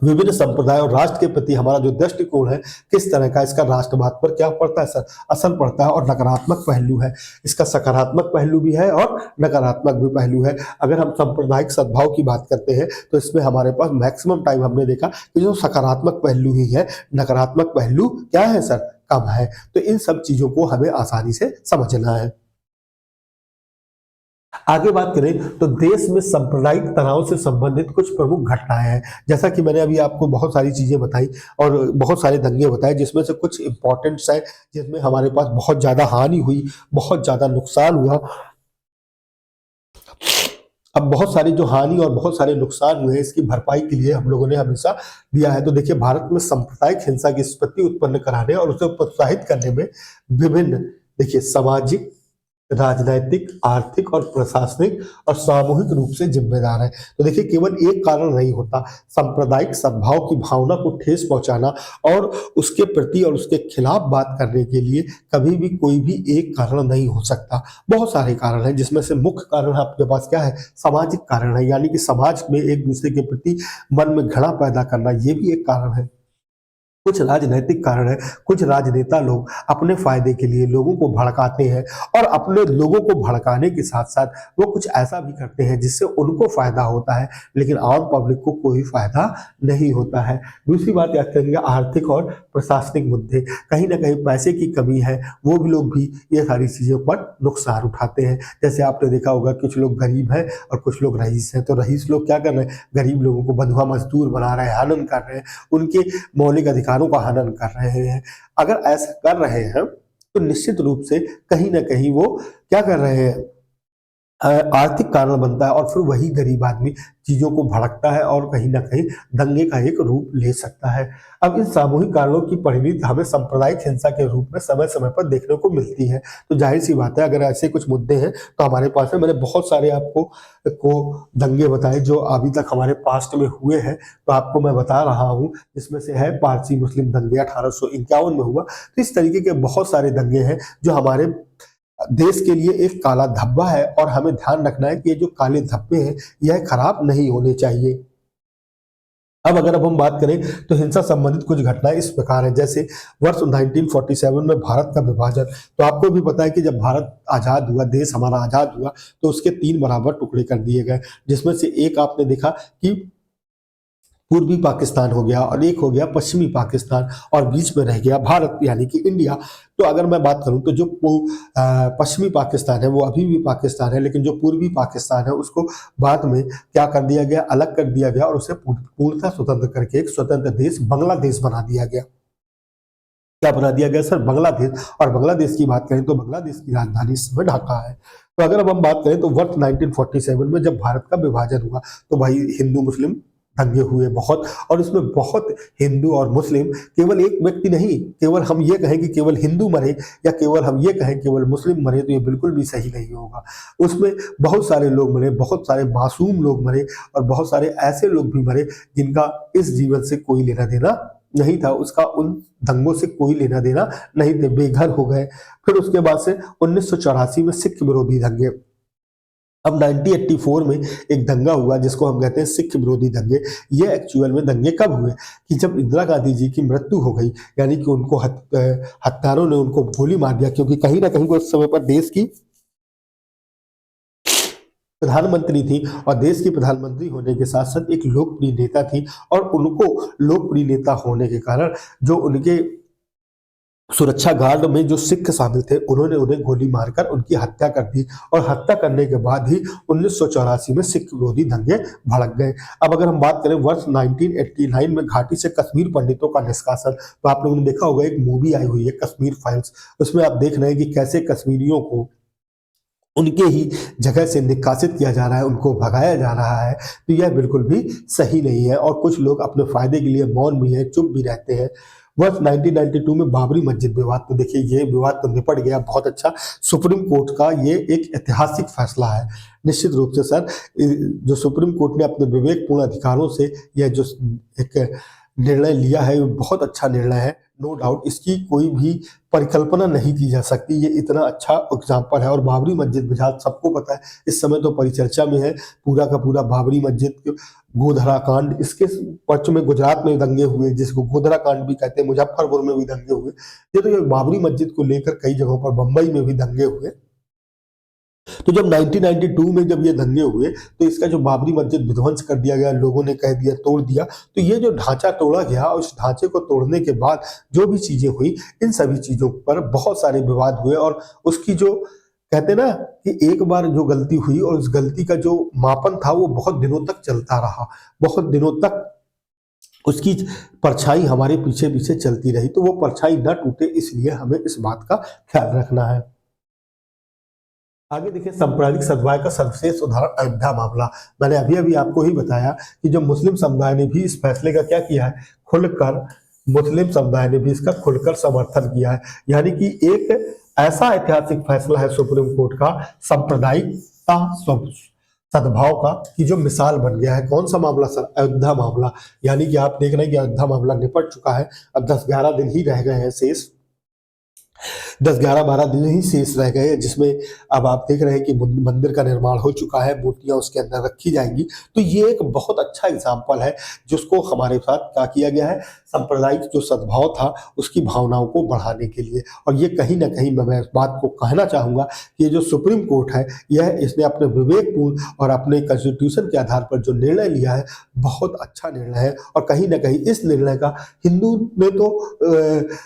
विभिन्न संप्रदाय और राष्ट्र के प्रति हमारा जो दृष्टिकोण है किस तरह का, इसका राष्ट्रवाद पर क्या पड़ता है सर, असर पड़ता है। और नकारात्मक पहलू है, इसका सकारात्मक पहलू भी है और नकारात्मक भी पहलू है। अगर हम सांप्रदायिक सद्भाव की बात करते हैं तो इसमें हमारे पास मैक्सिमम टाइम हमने देखा कि जो सकारात्मक पहलू ही है, नकारात्मक पहलू क्या है सर, कम है। तो इन सब चीजों को हमें आसानी से समझना है। आगे बात करें तो देश में सांप्रदायिक तनाव से संबंधित कुछ प्रमुख घटनाएं हैं। जैसा कि मैंने अभी आपको बहुत सारी चीजें बताई और बहुत सारे दंगे बताए, जिसमें से कुछ इंपॉर्टेंट्स हैं जिसमें हमारे पास बहुत ज्यादा हानि हुई, बहुत ज्यादा नुकसान हुआ। अब बहुत सारी जो हानि और बहुत सारे नुकसान हुए इसकी भरपाई के लिए हम लोगों ने हमेशा दिया है। तो देखिए भारत में सांप्रदायिक हिंसा की स्थिति उत्पन्न कराने और उसे प्रोत्साहित करने में विभिन्न, देखिए सामाजिक, राजनैतिक, आर्थिक और प्रशासनिक और सामूहिक रूप से जिम्मेदार है। तो देखिए केवल एक कारण नहीं होता, सांप्रदायिक सद्भाव की भावना को ठेस पहुंचाना और उसके प्रति और उसके खिलाफ बात करने के लिए कभी भी कोई भी एक कारण नहीं हो सकता। बहुत सारे कारण हैं, जिसमें से मुख्य कारण आपके पास क्या है, सामाजिक कारण है, यानी कि समाज में एक दूसरे के प्रति मन में घृणा पैदा करना, ये भी एक कारण है। कुछ राजनैतिक कारण है, कुछ राजनेता लोग अपने फायदे के लिए लोगों को भड़काते हैं, और अपने लोगों को भड़काने के साथ साथ वो कुछ ऐसा भी करते हैं जिससे उनको फायदा होता है, लेकिन आम पब्लिक को कोई फायदा नहीं होता है। दूसरी बात याद करेंगे, आर्थिक और प्रशासनिक मुद्दे, कहीं ना कहीं पैसे की कमी है, वो भी लोग भी ये सारी चीजों पर नुकसान उठाते हैं। जैसे आपने देखा होगा कुछ लोग गरीब हैं और कुछ लोग रईस हैं, तो रईस लोग क्या कर रहे हैं, गरीब लोगों को बंधुआ मजदूर बना रहे हैं, हनन कर रहे हैं, उनके मौलिक अधिकारों का हनन कर रहे हैं। अगर ऐसा कर रहे हैं तो निश्चित रूप से कहीं ना कहीं वो क्या कर रहे हैं, आर्थिक कारण बनता है और फिर वही गरीब आदमी चीजों को भड़कता है और कहीं ना कहीं दंगे का एक रूप ले सकता है। अब इन सामूहिक कारणों की परिणति हमें सांप्रदायिक हिंसा के रूप में समय समय पर देखने को मिलती है। तो जाहिर सी बात है, अगर ऐसे कुछ मुद्दे हैं तो हमारे पास है। मैंने बहुत सारे आपको दंगे बताए जो अभी तक हमारे पास्ट में हुए हैं, तो आपको मैं बता रहा हूँ। इसमें से है पारसी मुस्लिम दंगे 1851 में हुआ। तो इस तरीके के बहुत सारे दंगे हैं जो हमारे देश के लिए एक काला धब्बा है और हमें ध्यान रखना है कि ये जो काले धब्बे हैं यह खराब नहीं होने चाहिए। अब हम बात करें तो हिंसा संबंधित कुछ घटनाएं इस प्रकार है। जैसे वर्ष 1947 में भारत का विभाजन। तो आपको भी पता है कि जब भारत आजाद हुआ, देश हमारा आजाद हुआ, तो उसके 3 बराबर टुकड़े कर दिए गए, जिसमें से एक आपने देखा कि पूर्वी पाकिस्तान हो गया और एक हो गया पश्चिमी पाकिस्तान, और बीच में रह गया भारत यानी कि इंडिया। तो अगर मैं बात करूं तो जो पश्चिमी पाकिस्तान है वो अभी भी पाकिस्तान है, लेकिन जो पूर्वी पाकिस्तान है उसको बाद में क्या कर दिया गया, अलग कर दिया गया और उसे पूर्णतः स्वतंत्र करके एक स्वतंत्र देश बांग्लादेश बना दिया गया। क्या बना दिया गया सर? बांग्लादेश। और बांग्लादेश की बात करें तो बांग्लादेश की राजधानी इस समय ढाका है। तो अगर अब हम बात करें तो वर्ष 1947 में जब भारत का विभाजन हुआ तो भाई हिंदू मुस्लिम दंगे हुए बहुत, और इसमें बहुत हिंदू और मुस्लिम, केवल एक व्यक्ति नहीं, केवल हम ये कहें कि केवल हिंदू मरे या केवल हम ये कहें केवल मुस्लिम मरे तो ये बिल्कुल भी सही नहीं होगा। उसमें बहुत सारे लोग मरे, बहुत सारे मासूम लोग मरे और बहुत सारे ऐसे लोग भी मरे जिनका इस जीवन से कोई लेना देना नहीं था, उसका उन दंगों से कोई लेना देना नहीं थे, बेघर हो गए। फिर उसके बाद से 1984 में सिख विरोधी दंगे। अब 1984 में एक दंगा हुआ जिसको हम कहते हैं सिख विरोधी दंगे। ये एक्चुअल में दंगे कब हुए कि जब इंदिरा गांधी जी की मृत्यु हो गई, यानी कि उनको हत्यारों ने उनको गोली मार दिया, क्योंकि कहीं ना कहीं वो उस समय पर देश की प्रधानमंत्री थी और देश की प्रधानमंत्री होने के साथ साथ एक लोकप्रिय नेता थी, और उनको लोकप्रिय नेता होने के कारण जो उनके सुरक्षा गार्ड में जो सिख शामिल थे उन्होंने उन्हें गोली मारकर उनकी हत्या कर दी, और हत्या करने के बाद ही 1984 में सिख विरोधी दंगे भड़क गए। अब अगर हम बात करें वर्ष 1989 में घाटी से कश्मीर पंडितों का निष्कासन, तो आप लोगों ने देखा होगा एक मूवी आई हुई है कश्मीर फाइल्स। उसमें आप देख रहे हैं कि कैसे कश्मीरियों को उनके ही जगह से निकासित किया जा रहा है, उनको भगाया जा रहा है। तो यह बिल्कुल भी सही नहीं है और कुछ लोग अपने फायदे के लिए मौन भी है, चुप भी रहते हैं। वर्ष 1992 में बाबरी मस्जिद विवाद, तो देखिए ये विवाद तो निपट गया, बहुत अच्छा। सुप्रीम कोर्ट का ये एक ऐतिहासिक फैसला है निश्चित रूप से सर। जो सुप्रीम कोर्ट ने अपने विवेकपूर्ण अधिकारों से यह जो एक निर्णय लिया है वो बहुत अच्छा निर्णय है, नो डाउट, इसकी कोई भी परिकल्पना नहीं की जा सकती। ये इतना अच्छा एग्जाम्पल है। और बाबरी मस्जिद विवाद सबको पता है, इस समय तो परिचर्चा में है पूरा का पूरा बाबरी मस्जिद गोधरा कांड। इसके पक्ष में गुजरात में दंगे हुए जिसको गोधरा कांड भी कहते हैं, मुजफ्फरपुर में भी दंगे हुए। ये तो ये बाबरी मस्जिद को लेकर कई जगहों पर, बंबई में भी दंगे हुए। तो जब 1992 में जब ये दंगे हुए तो इसका जो बाबरी मस्जिद विध्वंस कर दिया गया, लोगों ने कह दिया तोड़ दिया, तो ये जो ढांचा तोड़ा गया, उस ढांचे को तोड़ने के बाद जो भी चीजें हुई, इन सभी चीजों पर बहुत सारे विवाद हुए। और उसकी जो कहते ना कि एक बार जो गलती हुई और उस गलती का जो मापन था वो बहुत दिनों तक चलता रहा, बहुत दिनों तक उसकी परछाई हमारे पीछे पीछे चलती रही। तो वो परछाई न टूटे, इसलिए हमें इस बात का ख्याल रखना है। आगे देखिए सांप्रदायिक सद्भाव का सर्वश्रेष्ठ उदाहरण अयोध्या मामला। मैंने अभी अभी आपको ही बताया कि जो मुस्लिम समुदाय ने भी इस फैसले का क्या किया है, खुलकर, मुस्लिम समुदाय ने भी इसका खुलकर समर्थन किया है। यानी कि एक ऐसा ऐतिहासिक फैसला है सुप्रीम कोर्ट का सांप्रदायिकता सद्भाव का कि जो मिसाल बन गया है। कौन सा मामला सर? अयोध्या मामला। यानी कि आप देख रहे हैं कि अयोध्या मामला निपट चुका है, अब 10-11 दिन ही रह गए हैं शेष, 10-11-12 दिन ही शेष रह गए, जिसमें अब आप देख रहे हैं कि मंदिर का निर्माण हो चुका है, मूर्तियां उसके अंदर रखी जाएंगी। तो ये एक बहुत अच्छा एग्जाम्पल है जिसको हमारे साथ क्या किया गया है, सांप्रदायिक जो सद्भाव था उसकी भावनाओं को बढ़ाने के लिए। और ये कहीं ना कहीं मैं इस बात को कहना चाहूंगा कि ये जो सुप्रीम कोर्ट है यह इसने अपने विवेकपूर्ण और अपने कॉन्स्टिट्यूशन के आधार पर जो निर्णय लिया है बहुत अच्छा निर्णय है। और कहीं ना कहीं इस निर्णय का हिंदू ने तो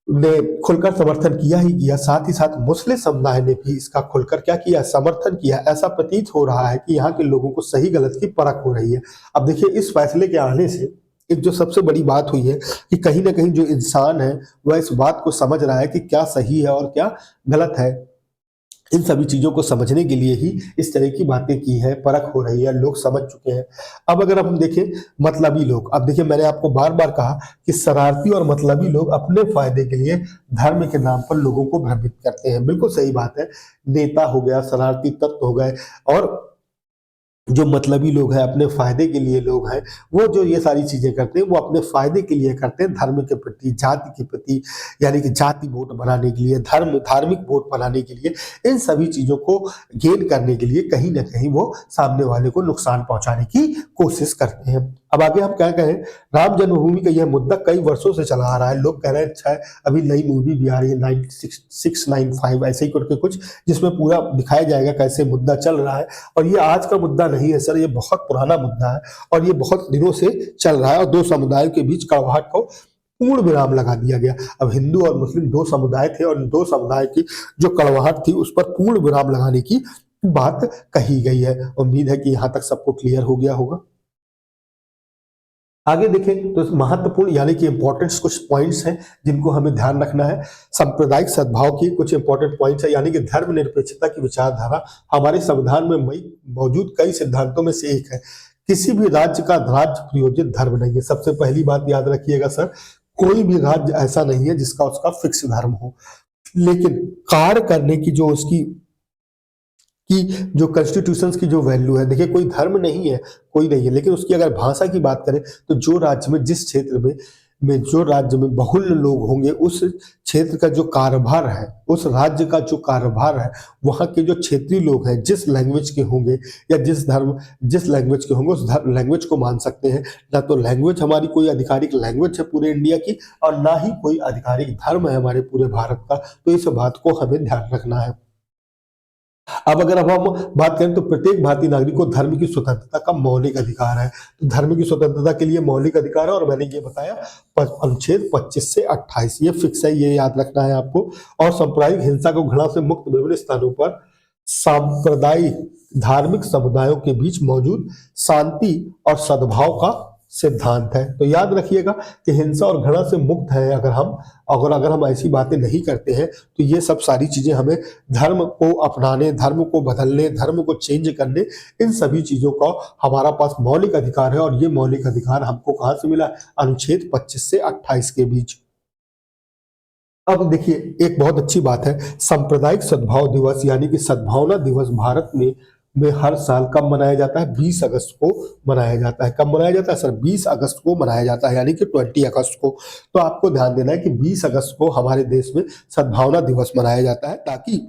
ने खुलकर समर्थन किया ही किया, साथ ही साथ मुस्लिम समुदाय ने भी इसका खुलकर क्या किया, समर्थन किया। ऐसा प्रतीत हो रहा है कि यहाँ के लोगों को सही गलत की परख हो रही है। अब देखिए इस फैसले के आने से एक जो सबसे बड़ी बात हुई है कि कहीं ना कहीं जो इंसान है वह इस बात को समझ रहा है कि क्या सही है और क्या गलत है। इन सभी चीजों को समझने के लिए ही इस तरह की बातें की है, परख हो रही है, लोग समझ चुके हैं। अब अगर हम देखें मतलबी लोग, अब देखिए मैंने आपको बार बार कहा कि शरारती और मतलबी लोग अपने फायदे के लिए धर्म के नाम पर लोगों को भ्रमित करते हैं। बिल्कुल सही बात है। नेता हो गया, शरारती तत्व हो गए, और जो मतलबी लोग हैं, अपने फायदे के लिए लोग हैं, वो जो ये सारी चीजें करते हैं वो अपने फायदे के लिए करते हैं, धर्म के प्रति, जाति के प्रति, यानी कि जाति वोट बनाने के लिए, धार्मिक वोट बनाने के लिए, इन सभी चीजों को गेन करने के लिए कहीं ना कहीं वो सामने वाले को नुकसान पहुंचाने की कोशिश करते हैं। अब आगे हम क्या कहें, राम जन्मभूमि का यह मुद्दा कई वर्षों से चला आ रहा है। लोग कह रहे हैं अच्छा है, अभी नई मूवी भी आ रही है 9695 ऐसे ही करके कुछ, जिसमें पूरा दिखाया जाएगा कैसे मुद्दा चल रहा है। और ये आज का मुद्दा नहीं है सर, ये बहुत पुराना मुद्दा है और ये बहुत दिनों से चल रहा है, और दो समुदायों के बीच कड़वाहट को पूर्ण विराम लगा दिया गया। अब हिंदू और मुस्लिम दो समुदाय थे और दो समुदाय की जो कड़वाहट थी उस पर पूर्ण विराम लगाने की बात कही गई है। उम्मीद है कि यहाँ तक सबको क्लियर हो गया होगा। आगे देखें तो महत्वपूर्ण यानी कि इंपॉर्टेंट कुछ पॉइंट्स हैं जिनको हमें ध्यान रखना है। सांप्रदायिक सद्भाव की कुछ इंपॉर्टेंट पॉइंट्स है, यानी कि धर्मनिरपेक्षता की विचारधारा हमारे संविधान में मौजूद कई सिद्धांतों में से एक है। किसी भी राज्य का राज्य प्रयोजित धर्म नहीं है। सबसे पहली बात याद रखिएगा सर, कोई भी राज्य ऐसा नहीं है जिसका उसका फिक्स धर्म हो, लेकिन कार्य करने की जो उसकी कि जो कॉन्स्टिट्यूशन की जो वैल्यू है, देखिए कोई धर्म नहीं है, कोई नहीं है, लेकिन उसकी अगर भाषा की बात करें तो जो राज्य में जिस क्षेत्र में जो राज्य में बहुल लोग होंगे, उस क्षेत्र का जो कारोबार है, उस राज्य का जो कारोबार है, वहाँ के जो क्षेत्रीय लोग हैं जिस लैंग्वेज के होंगे या जिस लैंग्वेज के होंगे उस लैंग्वेज को मान सकते हैं। ना तो लैंग्वेज हमारी कोई आधिकारिक लैंग्वेज है पूरे इंडिया की, और ना ही कोई आधिकारिक धर्म है हमारे पूरे भारत का। तो इस बात को हमें ध्यान रखना है। अब अगर हम बात करें तो प्रत्येक भारतीय नागरिक को धर्म की स्वतंत्रता का मौलिक अधिकार है। तो धर्म की स्वतंत्रता के लिए मौलिक अधिकार है, और मैंने ये बताया अनुच्छेद 25 से 28, ये फिक्स है, ये याद रखना है आपको। और सांप्रदायिक हिंसा को घृणा से मुक्त विभिन्न स्थानों पर सांप्रदायिक धार्मिक समुदायों के बीच मौजूद शांति और सद्भाव का सिद्धांत है। तो याद रखिएगा कि हिंसा और घृणा से मुक्त है। अगर हम ऐसी बातें नहीं करते हैं तो ये सब सारी चीजें हमें धर्म को अपनाने, धर्म को बदलने, धर्म को चेंज करने, इन सभी चीजों का हमारा पास मौलिक अधिकार है। और ये मौलिक अधिकार हमको कहां से मिला? अनुच्छेद 25 से 28 के बीच। अब देखिए एक बहुत अच्छी बात है, सांप्रदायिक सद्भाव दिवस यानी कि सद्भावना दिवस भारत में हर साल कब मनाया जाता है? 20 अगस्त को मनाया जाता है। कब मनाया जाता है सर? 20 अगस्त को मनाया जाता है, यानी कि 20 अगस्त को। तो आपको ध्यान देना है कि 20 अगस्त को हमारे देश में सद्भावना दिवस मनाया जाता है, ताकि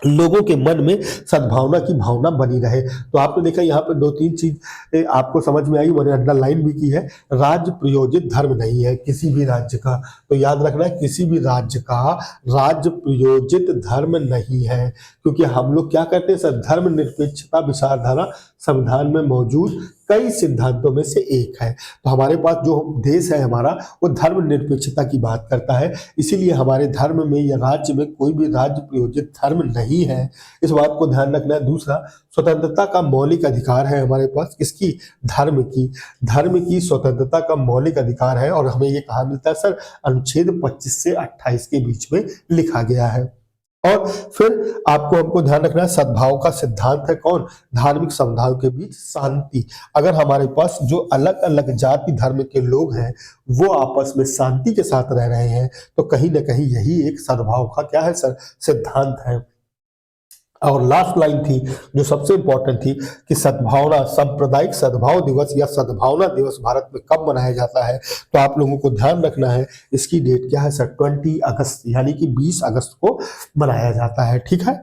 लोगों के मन में सद्भावना की भावना बनी रहे। तो आपने देखा यहाँ पे दो तीन चीज आपको समझ में आई, मैंने अंडरलाइन भी की है। राज्य प्रयोजित धर्म नहीं है किसी भी राज्य का, तो याद रखना है किसी भी राज्य का राज्य प्रयोजित धर्म नहीं है, क्योंकि हम लोग क्या करते हैं सर, धर्मनिरपेक्षता विचारधारा संविधान में मौजूद कई सिद्धांतों में से एक है। तो हमारे पास जो देश है हमारा, वो धर्मनिरपेक्षता की बात करता है, इसीलिए हमारे धर्म में या राज्य में कोई भी राज्य प्रयोजित धर्म नहीं है। इस बात को ध्यान रखना है। दूसरा, स्वतंत्रता का मौलिक अधिकार है हमारे पास, किसकी? धर्म की स्वतंत्रता का मौलिक अधिकार है। और हमें ये कहाँ मिलता है सर? अनुच्छेद 25 से 28 के बीच में लिखा गया है। और फिर हमको ध्यान रखना है, सद्भाव का सिद्धांत है कौन? धार्मिक समुदायों के बीच शांति। अगर हमारे पास जो अलग अलग जाति धर्म के लोग हैं वो आपस में शांति के साथ रह रहे हैं, तो कहीं ना कहीं यही एक सद्भाव का क्या है सर? सिद्धांत है। और लास्ट लाइन थी जो सबसे इंपॉर्टेंट थी कि सद्भावना, सांप्रदायिक सद्भाव दिवस या सद्भावना दिवस भारत में कब मनाया जाता है? तो आप लोगों को ध्यान रखना है, इसकी डेट क्या है सर? 20 अगस्त, यानी कि 20 अगस्त को मनाया जाता है। ठीक है।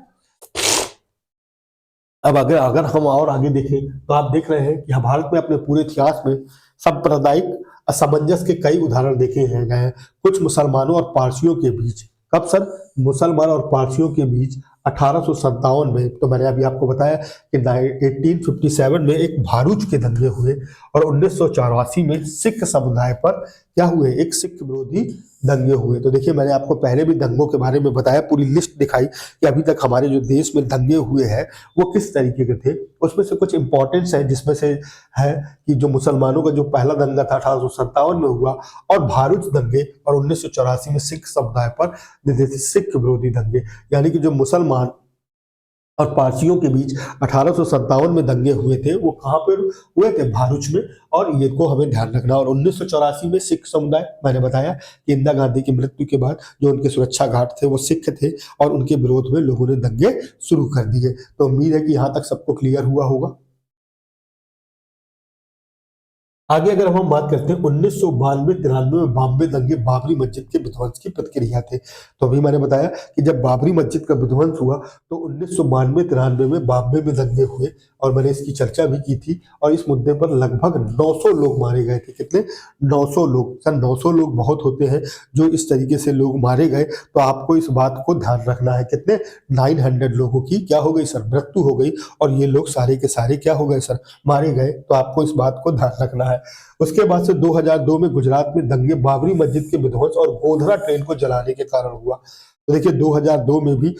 अब अगर हम और आगे देखें तो आप देख रहे हैं कि भारत में अपने पूरे इतिहास में सांप्रदायिक असमंजस के कई उदाहरण देखे हैं गए हैं। कुछ मुसलमानों और पारसियों के बीच, कब सर? मुसलमान और पारसियों के बीच 1857 में। तो मैंने अभी आपको बताया कि 1857 में एक भारूच के दंगे हुए, और 1984 में सिख समुदाय पर क्या हुए? एक सिख विरोधी दंगे हुए। तो देखिए मैंने आपको पहले भी दंगों के बारे में बताया, पूरी लिस्ट दिखाई कि अभी तक हमारे जो देश में दंगे हुए हैं वो किस तरीके के थे। उसमें से कुछ इंपॉर्टेंट्स है, जिसमें से है कि जो मुसलमानों का जो पहला दंगा था 1857 में हुआ, और भारूच दंगे, और 1984 में सिख समुदाय पर सिख विरोधी दंगे। यानी कि जो मुसलमान मुसलमान और पारसियों के बीच 1857 में दंगे हुए थे, वो कहाँ पर हुए थे? भरूच में। और ये को हमें ध्यान रखना। और 1984 में सिख समुदाय, मैंने बताया कि इंदिरा गांधी की मृत्यु के बाद जो उनके सुरक्षा गार्ड थे वो सिख थे और उनके विरोध में लोगों ने दंगे शुरू कर दिए। तो उम्मीद है कि यहाँ तक सबको क्लियर हुआ होगा। आगे अगर हम बात करते हैं 1992-93 में बॉम्बे दंगे, बाबरी मस्जिद के विध्वंस की प्रतिक्रिया थे। तो अभी मैंने बताया कि जब बाबरी मस्जिद का विध्वंस हुआ तो 1992-93 में बॉम्बे में दंगे हुए और मैंने इसकी चर्चा भी की थी। और इस मुद्दे पर लगभग 900 लोग मारे गए थे। कितने? 900 लोग। सर 900 लोग बहुत होते हैं जो इस तरीके से लोग मारे गए। तो आपको इस बात को ध्यान रखना है। कितने? 900 लोगों की क्या हो गई सर? मृत्यु हो गई। और ये लोग सारे के सारे क्या हो गए सर? मारे गए। तो आपको इस बात को ध्यान रखना है। उसके बाद से 2002 में गुजरात में दंगे बाबरी मस्जिद के विध्वंस और गोधरा ट्रेन को जलाने के कारण हुआ। तो देखिए 2002 में भी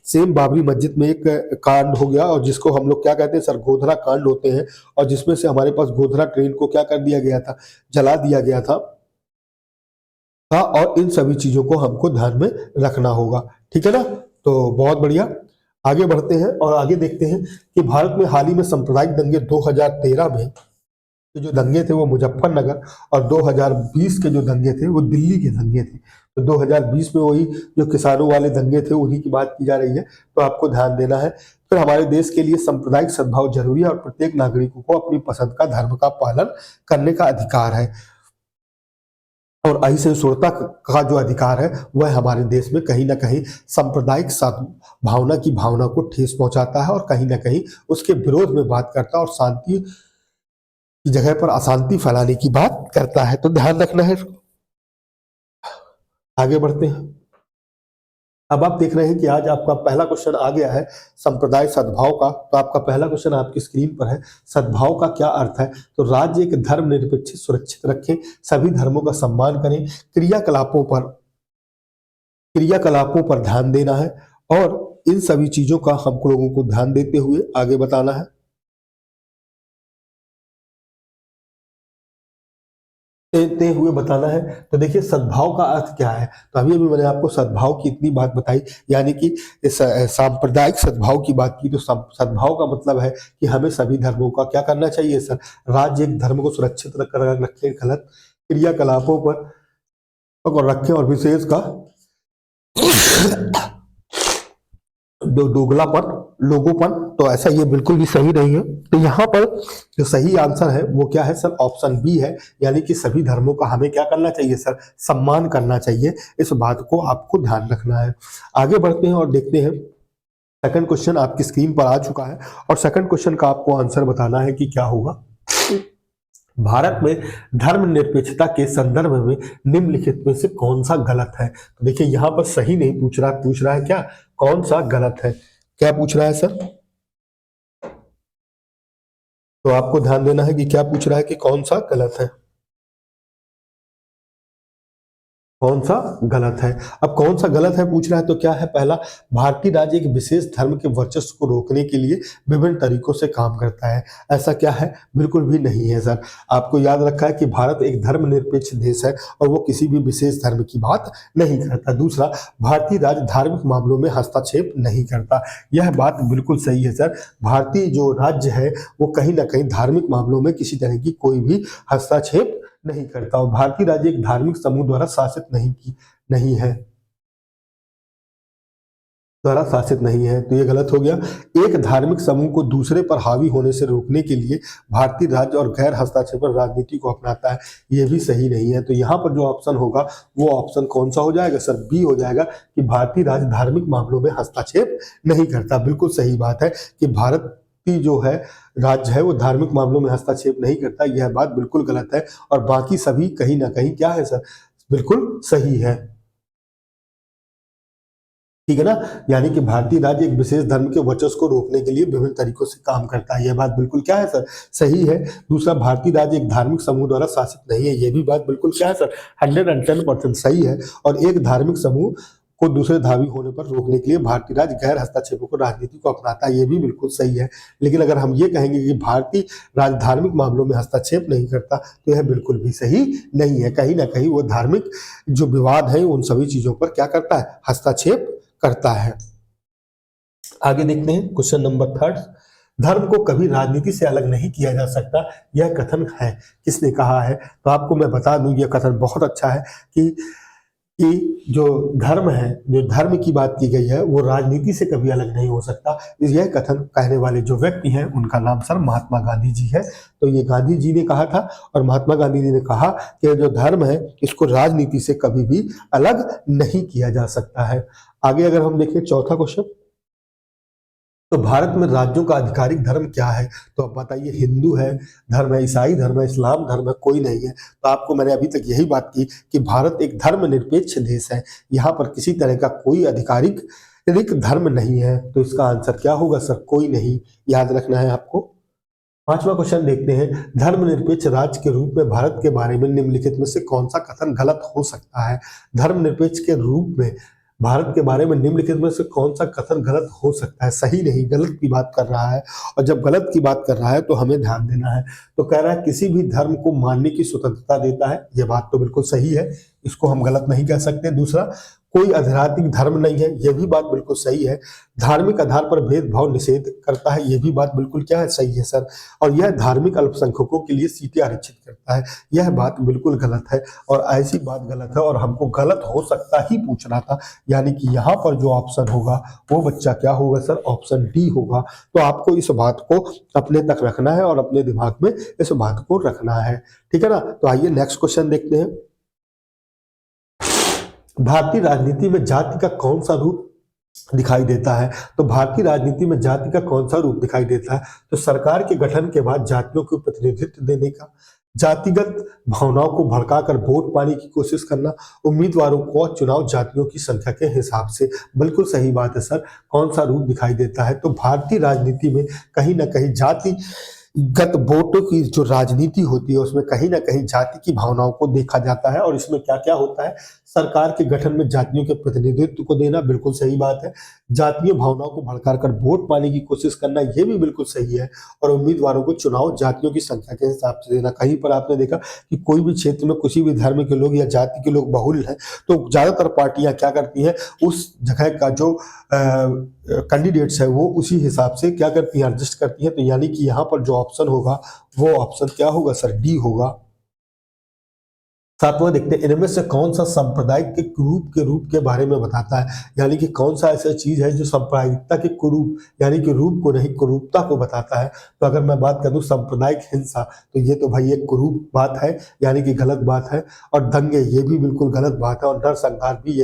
सेम बाबरी मस्जिद में एक कांड हो गया और जिसको हम लोग क्या कहते हैं सर? गोधरा कांड होते हैं। और जिसमें से हमारे पास गोधरा ट्रेन को क्या कर दिया गया था? जला दिया गया था। और इन सभी चीजों को हमको ध्यान में रखना होगा। ठीक है ना? तो बहुत बढ़िया, आगे बढ़ते हैं और आगे देखते हैं कि भारत में हाल ही में सांप्रदायिक दंगे 2013 में जो दंगे थे वो मुजफ्फरनगर, और 2020 के जो दंगे थे वो दिल्ली के दंगे थे। तो 2020 में वही जो किसानों वाले दंगे थे उन्हीं की बात की जा रही है। तो आपको ध्यान देना है। फिर हमारे देश के लिए सांप्रदायिक सद्भाव जरूरी है और प्रत्येक नागरिकों को अपनी पसंद का धर्म का पालन करने का अधिकार है। और असहिष्णुता का जो अधिकार है वह हमारे देश में कहीं ना कहीं सांप्रदायिक भावना की भावना को ठेस पहुंचाता है और कहीं ना कहीं उसके विरोध में बात करता है और शांति की जगह पर अशांति फैलाने की बात करता है। तो ध्यान रखना है। आगे बढ़ते हैं। अब आप देख रहे हैं कि आज आपका पहला क्वेश्चन आ गया है संप्रदाय सद्भाव का। तो आपका पहला क्वेश्चन आपकी स्क्रीन पर है। सद्भाव का क्या अर्थ है? तो राज्य एक धर्मनिरपेक्ष सुरक्षित रखें, सभी धर्मों का सम्मान करें, क्रियाकलापों पर ध्यान देना है। और इन सभी चीजों का हम लोगों को ध्यान देते हुए आगे बताना है। देते हुए बताना है। तो देखिए सद्भाव का अर्थ क्या है? तो अभी अभी मैंने आपको सद्भाव की इतनी बात बताई, यानी कि सांप्रदायिक सद्भाव की बात की। तो सद्भाव का मतलब है कि हमें सभी धर्मों का क्या करना चाहिए सर? राज्य एक धर्म को सुरक्षित रखें, गलत क्रियाकलापों पर रखें और विशेष का दोगलापन, लोगोपन, तो ऐसा ये बिल्कुल भी सही नहीं है। तो यहाँ पर जो सही आंसर है वो क्या है सर? ऑप्शन बी है, यानी कि सभी धर्मों का हमें क्या करना चाहिए सर? सम्मान करना चाहिए। इस बात को आपको ध्यान रखना है। आगे बढ़ते हैं और देखते हैं। सेकंड क्वेश्चन आपकी स्क्रीन पर आ चुका है और सेकंड क्वेश्चन का आपको आंसर बताना है कि क्या होगा। भारत में धर्मनिरपेक्षता के संदर्भ में निम्नलिखित में से कौन सा गलत है? तो देखिए यहाँ पर सही नहीं पूछ रहा है क्या? कौन सा गलत है? क्या पूछ रहा है सर? तो आपको ध्यान देना है कि क्या पूछ रहा है कि कौन सा गलत है, कौन सा गलत है। अब कौन सा गलत है पूछ रहा है तो क्या है? पहला, भारतीय राज्य एक विशेष धर्म के वर्चस्व को रोकने के लिए विभिन्न तरीकों से काम करता है। ऐसा क्या है? बिल्कुल भी नहीं है सर। आपको याद रखा है कि भारत एक धर्मनिरपेक्ष देश है और वो किसी भी विशेष धर्म की बात नहीं करता। दूसरा, भारतीय राज्य धार्मिक मामलों में हस्तक्षेप नहीं करता। यह बात बिल्कुल सही है सर। भारतीय जो राज्य है वो कहीं ना कहीं धार्मिक मामलों में किसी तरह की कोई भी हस्तक्षेप नहीं करता और भारतीय राज्य एक धार्मिक समूह द्वारा शासित नहीं है, तो ये गलत हो गया। एक धार्मिक समूह को दूसरे पर हावी होने से रोकने के लिए भारतीय राज्य और गैर हस्तक्षेप राजनीति को अपनाता है, ये भी सही नहीं है। तो यहाँ पर जो ऑप्शन होगा वो ऑप्शन कौन सा हो जाएगा सर? बी हो जाएगा कि भारतीय राज्य धार्मिक मामलों में हस्तक्षेप नहीं करता। बिल्कुल सही बात है कि भारत जो है राज्य है वो धार्मिक मामलों में हस्तक्षेप नहीं करता। यह बात बिल्कुल गलत है और बाकी सभी कहीं ना कहीं क्या है सर? बिल्कुल सही है। ठीक है ना? यानी कि भारतीय राज्य एक विशेष धर्म के वर्चस्व को रोकने के लिए विभिन्न तरीकों से काम करता है। यह बात बिल्कुल क्या है सर? सही है। दूसरा, भारतीय राज्य एक धार्मिक समूह द्वारा शासित नहीं है। यह भी बात बिल्कुल क्या है सर? 110% सही है। और एक धार्मिक समूह को दूसरे धार्मिक होने पर रोकने के लिए भारतीय राज्य गैर हस्तक्षेपों को राजनीति को अपनाता है, ये भी बिल्कुल सही है। लेकिन अगर हम ये कहेंगे कि भारतीय राज्य धार्मिक मामलों में हस्तक्षेप नहीं करता तो यह बिल्कुल भी सही नहीं है। कहीं ना कहीं वो धार्मिक जो विवाद है उन सभी चीजों पर क्या करता है? हस्तक्षेप करता है। आगे देखते हैं क्वेश्चन नंबर थर्ड। धर्म को कभी राजनीति से अलग नहीं किया जा सकता, यह कथन है, किसने कहा है? तो आपको मैं बता दूं यह कथन बहुत अच्छा है कि जो धर्म है, जो धर्म की बात की गई है वो राजनीति से कभी अलग नहीं हो सकता। यह कथन कहने वाले जो व्यक्ति हैं उनका नाम सर महात्मा गांधी जी है। तो ये गांधी जी ने कहा था और महात्मा गांधी जी ने कहा कि जो धर्म है इसको राजनीति से कभी भी अलग नहीं किया जा सकता है। आगे अगर हम देखें चौथा क्वेश्चन, तो भारत में राज्यों का आधिकारिक धर्म क्या है? तो अब बताइए, हिंदू है धर्म है, ईसाई धर्म है, इस्लाम धर्म है, कोई नहीं है। तो आपको मैंने अभी तक यही बात की कि भारत एक धर्मनिरपेक्ष देश है, यहाँ पर किसी तरह का कोई आधिकारिक धर्म नहीं है। तो इसका आंसर क्या होगा सर? कोई नहीं, याद रखना है आपको। पांचवा क्वेश्चन देखते हैं, धर्मनिरपेक्ष राज्य के रूप में भारत के बारे में निम्नलिखित में से कौन सा कथन गलत हो सकता है? धर्मनिरपेक्ष के रूप में भारत के बारे में निम्नलिखित में से कौन सा कथन गलत हो सकता है? सही नहीं, गलत की बात कर रहा है। और जब गलत की बात कर रहा है तो हमें ध्यान देना है। तो कह रहा है किसी भी धर्म को मानने की स्वतंत्रता देता है, यह बात तो बिल्कुल सही है, इसको हम गलत नहीं कह सकते। दूसरा, कोई आध्यात्मिक धर्म नहीं है, यह भी बात बिल्कुल सही है। धार्मिक आधार पर भेदभाव निषेध करता है, यह भी बात बिल्कुल क्या है? सही है सर। और यह धार्मिक अल्पसंख्यकों के लिए सीटें आरक्षित करता है, यह बात बिल्कुल गलत है। और ऐसी बात गलत है और हमको गलत हो सकता ही पूछना था, यानी कि यहाँ पर जो ऑप्शन होगा वो बच्चा क्या होगा सर? ऑप्शन डी होगा। तो आपको इस बात को अपने तक रखना है और अपने दिमाग में इस बात को रखना है, ठीक है ना। तो आइए नेक्स्ट क्वेश्चन देखते हैं। भारतीय राजनीति में जाति का कौन सा रूप दिखाई देता है? तो भारतीय राजनीति में जाति का कौन सा रूप दिखाई देता है? तो सरकार के गठन के बाद जातियों को प्रतिनिधित्व देने का, जातिगत भावनाओं को भड़काकर वोट पाने की कोशिश करना, उम्मीदवारों को चुनाव जातियों की संख्या के हिसाब से। बिल्कुल सही बात है सर। कौन सा रूप दिखाई देता है? तो भारतीय राजनीति में कहीं ना कहीं जाति गत वोटों की जो राजनीति होती है उसमें कहीं ना कहीं जाति की भावनाओं को देखा जाता है। और इसमें क्या क्या होता है? सरकार के गठन में जातियों के प्रतिनिधित्व को देना, बिल्कुल सही बात है। जातीय भावनाओं को भड़काकर वोट पाने की कोशिश करना, यह भी बिल्कुल सही है। और उम्मीदवारों को चुनाव जातियों की संख्या के हिसाब से देना। कहीं पर आपने देखा कि कोई भी क्षेत्र में किसी भी धर्म के लोग या जाति के लोग बहुल हैं तो ज्यादातर पार्टियां क्या करती हैं, उस जगह का जो कैंडिडेट्स है वो उसी हिसाब से क्या करती हैं? एडजस्ट करती हैं। तो यानी कि यहाँ पर जो ऑप्शन होगा वो ऑप्शन क्या होगा सर? डी होगा। सातवां देखते हैं, इनमें से कौन सा सांप्रदायिक के रूप के बारे में बताता है? यानी कि कौन सा ऐसा चीज है जो सांप्रदायिकता के कुरूप, यानी कि रूप को नहीं कुरूपता को बताता है? तो अगर मैं बात करूं सांप्रदायिक हिंसा, तो ये तो भाई एक कुरूप बात है, यानी कि गलत बात है। और दंगे, ये भी बिल्कुल गलत बात है। और नरसंहार भी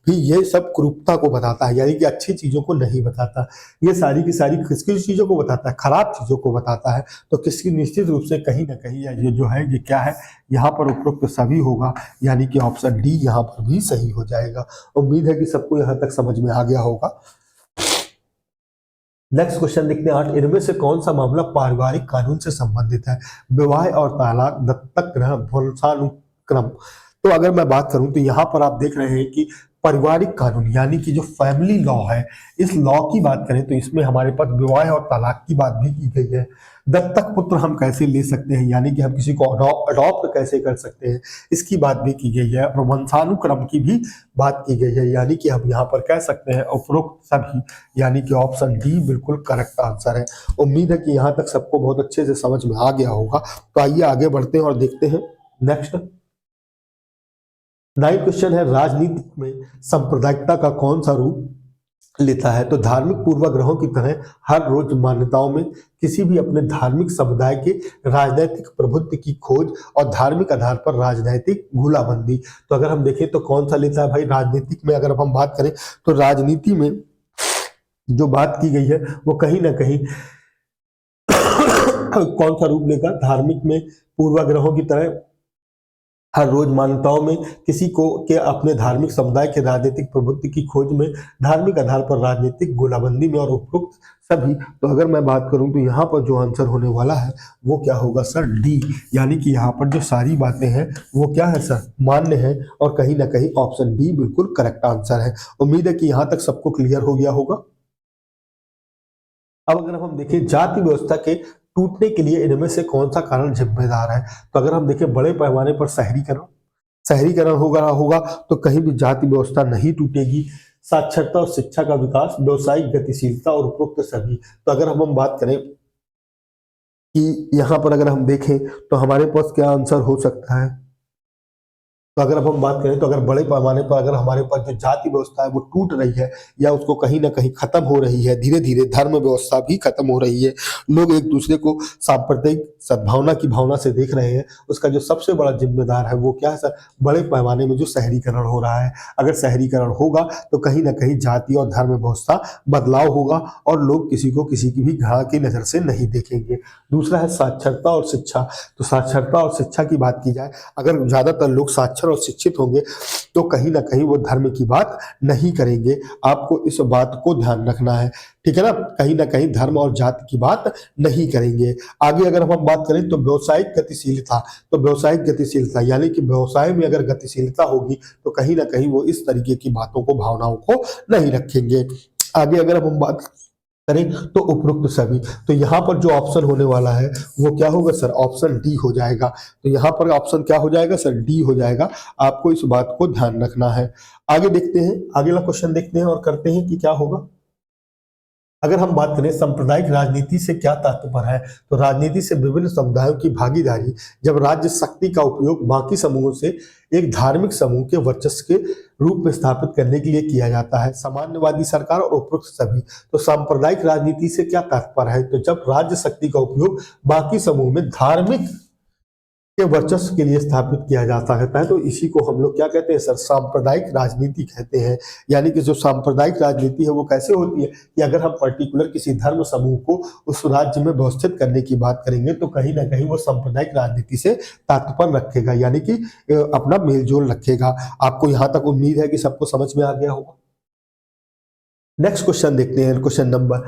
ये सब कुरूपता को बताता है, यानी कि अच्छी चीजों को नहीं बताता। ये सारी की सारी किस किस चीजों को बताता है? खराब चीजों को बताता है। तो किसकी निश्चित रूप से कहीं ना कहीं ये जो है ये क्या है? यहाँ पर उपरोक्त सभी होगा, यानी कि ऑप्शन डी यहाँ पर भी सही हो जाएगा। उम्मीद है कि सबको यहाँ तक समझ में आ गया होगा। नेक्स्ट क्वेश्चन देखते हैं 8, इनमें से कौन सा मामला पारिवारिक कानून से संबंधित है? विवाह और तलाक, दत्तक ग्रहण, वंशानुक्रम। तो अगर मैं बात करूं तो यहाँ पर आप देख रहे हैं कि पारिवारिक कानून यानी कि जो फैमिली लॉ है, इस लॉ की बात करें तो इसमें हमारे पास विवाह और तलाक की बात भी की गई है। दत्तक पुत्र हम कैसे ले सकते हैं, यानी कि हम किसी को अडॉप्ट कैसे कर सकते हैं, इसकी बात भी की गई है। और वंशानुक्रम की भी बात की गई है, यानी कि हम यहाँ पर कह सकते हैं उपरोक्त सभी, यानी कि ऑप्शन डी बिल्कुल करेक्ट आंसर है। उम्मीद है कि यहाँ तक सबको बहुत अच्छे से समझ में आ गया होगा। तो आइए आगे बढ़ते हैं और देखते हैं नेक्स्ट 9 क्वेश्चन है, राजनीति में सांप्रदायिकता का कौन सा रूप लेता है? तो धार्मिक पूर्वाग्रहों की तरह हर रोज मान्यताओं में किसी भी अपने धार्मिक समुदाय के राजनीतिक प्रभुत्व की खोज और धार्मिक आधार पर राजनीतिक घुलाबंदी। तो अगर हम देखें तो कौन सा लेता है भाई? राजनीतिक में अगर हम बात करें तो राजनीति में जो बात की गई है वो कहीं ना कहीं कौन सा रूप लेगा? धार्मिक में पूर्वाग्रहों की तरह हर रोज मान्यताओं में किसी को के अपने धार्मिक समुदाय के राजनीतिक प्रभुत्व की खोज में, धार्मिक आधार पर राजनीतिक गोलाबंदी में और उपरोक्त सभी। तो अगर मैं बात करूं तो यहाँ पर जो आंसर होने वाला है वो क्या होगा सर? डी, यानी कि यहाँ पर जो सारी बातें हैं वो क्या है सर? मान्य है। और कहीं ना कहीं ऑप्शन डी बिल्कुल करेक्ट आंसर है। उम्मीद है कि यहाँ तक सबको क्लियर हो गया होगा। अब अगर हम देखें जाति व्यवस्था के टूटने के लिए इनमें से कौन सा कारण जिम्मेदार है? तो अगर हम देखें बड़े पैमाने पर शहरीकरण होगा तो कहीं भी जाति व्यवस्था नहीं टूटेगी। साक्षरता और शिक्षा का विकास, व्यवसायिक गतिशीलता और उपरोक्त सभी। तो अगर हम बात करें कि यहाँ पर अगर हम देखें तो हमारे पास क्या आंसर हो सकता है, तो अगर अब हम बात करें तो अगर बड़े पैमाने पर अगर हमारे पास जो जाति व्यवस्था है वो टूट रही है या उसको कहीं ना कहीं खत्म हो रही है, धीरे धीरे धर्म व्यवस्था भी खत्म हो रही है, लोग एक दूसरे को सांप्रदायिक सद्भावना की भावना से देख रहे हैं, उसका जो सबसे बड़ा जिम्मेदार है वो क्या है सर, बड़े पैमाने में जो शहरीकरण हो रहा है। अगर शहरीकरण होगा तो कहीं ना कहीं जाति और धर्म व्यवस्था बदलाव होगा और लोग किसी को किसी की भी घृणा की नजर से नहीं देखेंगे। दूसरा है साक्षरता और शिक्षा। तो साक्षरता और शिक्षा की बात की जाए, अगर ज्यादातर लोग साक्षर और शिक्षित होंगे तो कहीं ना कहीं वो धर्म की बात नहीं करेंगे। आपको इस बात को ध्यान रखना है, ठीक है ना, कहीं ना कहीं धर्म और जाति की बात नहीं करेंगे। आगे अगर हम बात करें तो व्यवसायिक गतिशीलता, तो व्यवसायिक गतिशीलता यानी कि व्यवसाय में अगर गतिशीलता होगी तो कहीं ना कहीं वो इस तरीके की बातों को, भावनाओं को नहीं रखेंगे। आगे अगर हम बात करें तो उपरोक्त सभी, तो यहाँ पर जो ऑप्शन होने वाला है वो क्या होगा सर, ऑप्शन डी हो जाएगा। तो यहाँ पर ऑप्शन क्या हो जाएगा सर, डी हो जाएगा। आपको इस बात को ध्यान रखना है। आगे देखते हैं, अगला क्वेश्चन देखते हैं और करते हैं कि क्या होगा। अगर हम बात करें सांप्रदायिक राजनीति से क्या तात्पर्य है, तो राजनीति से विभिन्न समुदायों की भागीदारी, जब राज्य शक्ति का उपयोग बाकी समूहों से एक धार्मिक समूह के वर्चस्व के रूप में स्थापित करने के लिए किया जाता है। सामान्यवादी सरकार और उपरोक्त सभी। तो सांप्रदायिक राजनीति से क्या तात्पर्य है, तो जब राज्य शक्ति का उपयोग बाकी समूह में धार्मिक के वर्चस्व के लिए स्थापित किया जा सकता है, तो इसी को हम लोग क्या कहते हैं सर, सांप्रदायिक राजनीति कहते हैं। यानी कि जो सांप्रदायिक राजनीति है वो कैसे होती है कि अगर हम पर्टिकुलर किसी धर्म समूह को उस राज्य में व्यवस्थित करने की बात करेंगे तो कहीं ना कहीं वो सांप्रदायिक राजनीति से तात्पर्य रखेगा, यानी कि अपना मेलजोल रखेगा। आपको यहाँ तक उम्मीद है कि सबको समझ में आ गया होगा। नेक्स्ट क्वेश्चन देखते हैं, क्वेश्चन नंबर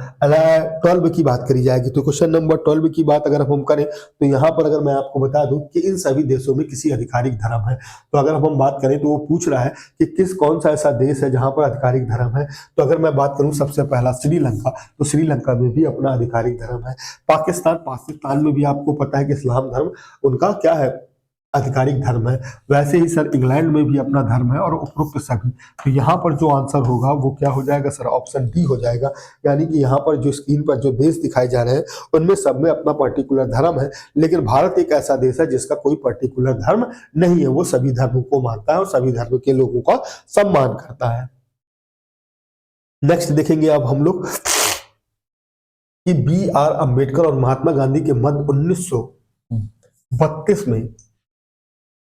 12 की बात करी जाएगी। तो क्वेश्चन नंबर 12 की बात अगर हम करें तो यहाँ पर अगर मैं आपको बता दूं कि इन सभी देशों में किसी आधिकारिक धर्म है। तो अगर हम बात करें तो वो पूछ रहा है कि कौन सा ऐसा देश है जहां पर आधिकारिक धर्म है। तो अगर मैं बात करूं सबसे पहला श्रीलंका, तो श्रीलंका में भी अपना आधिकारिक धर्म है। पाकिस्तान में भी आपको पता है कि इस्लाम धर्म उनका क्या है, आधिकारिक धर्म है। वैसे ही सर इंग्लैंड में भी अपना धर्म है और उपरोक्त सभी। तो यहाँ पर जो आंसर होगा वो क्या हो जाएगा सर, ऑप्शन डी हो जाएगा। यानी कि यहाँ पर जो स्क्रीन पर जो देश दिखाए जा रहे हैं उनमें सब में अपना पर्टिकुलर धर्म है, लेकिन भारत एक ऐसा देश है जिसका कोई पर्टिकुलर धर्म नहीं है, वो सभी धर्मों को मानता है और सभी धर्म के लोगों का सम्मान करता है। नेक्स्ट देखेंगे अब हम लोग कि B.R. अम्बेडकर और महात्मा गांधी के मध्य 1932 में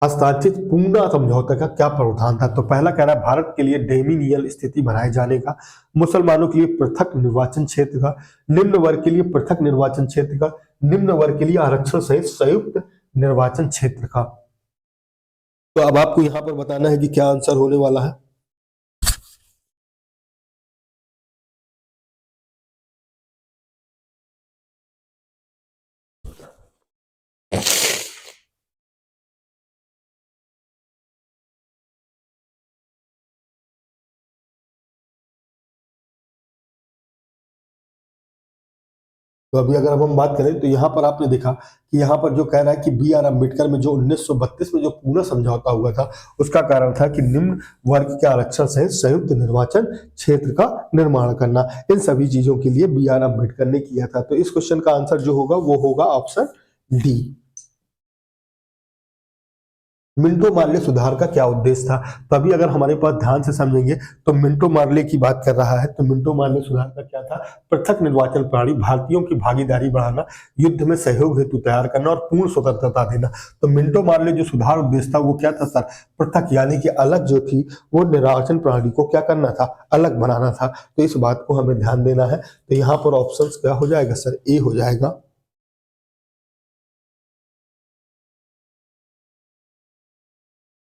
हस्ताक्षरित पूना समझौते का क्या प्रावधान था। तो पहला कह रहा है भारत के लिए डोमिनियल स्थिति बनाए जाने का, मुसलमानों के लिए पृथक निर्वाचन क्षेत्र का, निम्न वर्ग के लिए पृथक निर्वाचन क्षेत्र का, निम्न वर्ग के लिए आरक्षण सहित संयुक्त निर्वाचन क्षेत्र का। तो अब आपको यहां पर बताना है कि क्या आंसर होने वाला है। तो अभी अगर हम बात करें तो यहाँ पर आपने देखा कि यहाँ पर जो कह रहा है कि B.R. अम्बेडकर में जो 1932 में जो पूना समझौता हुआ था उसका कारण था कि निम्न वर्ग के आरक्षण सहित संयुक्त निर्वाचन क्षेत्र का निर्माण करना। इन सभी चीजों के लिए B.R. अम्बेडकर ने किया था। तो इस क्वेश्चन का आंसर जो होगा वो होगा ऑप्शन डी। मिंटो मार्ले सुधार का क्या उद्देश्य था। तो अभी अगर हमारे पास ध्यान से समझेंगे तो मिंटो मार्ले की बात कर रहा है। तो मिंटो मार्ले सुधार का क्या था, पृथक निर्वाचन प्रणाली, भारतीयों की भागीदारी बढ़ाना, युद्ध में सहयोग हेतु तैयार करना और पूर्ण स्वतंत्रता देना। तो मिंटो मार्ले जो सुधार उद्देश्य था वो क्या था सर, पृथक यानी कि अलग जो थी वो निर्वाचन प्रणाली को क्या करना था, अलग बनाना था। तो इस बात को हमें ध्यान देना है। तो यहाँ पर ऑप्शन क्या हो जाएगा सर, ए हो जाएगा।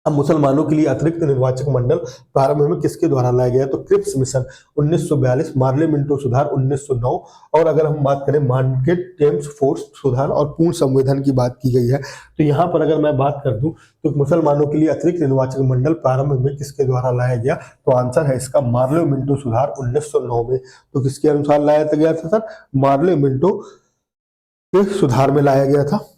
अब मुसलमानों के लिए अतिरिक्त निर्वाचक मंडल प्रारंभ में किसके द्वारा लाया गया, तो क्रिप्स मिशन 1942, मार्ले मिंटो सुधार 1909, और अगर हम बात करें मार्केट टेम्स फोर्स सुधार और पूर्ण संविधान की बात की गई है। तो यहाँ पर अगर मैं बात कर दूं तो मुसलमानों के लिए अतिरिक्त निर्वाचक मंडल प्रारंभ में किसके द्वारा लाया गया, तो आंसर है इसका मार्ले मिंटो सुधार 1909 में। तो किसके अनुसार लाया गया था सर, मार्ले मिंटो के सुधार में लाया गया था।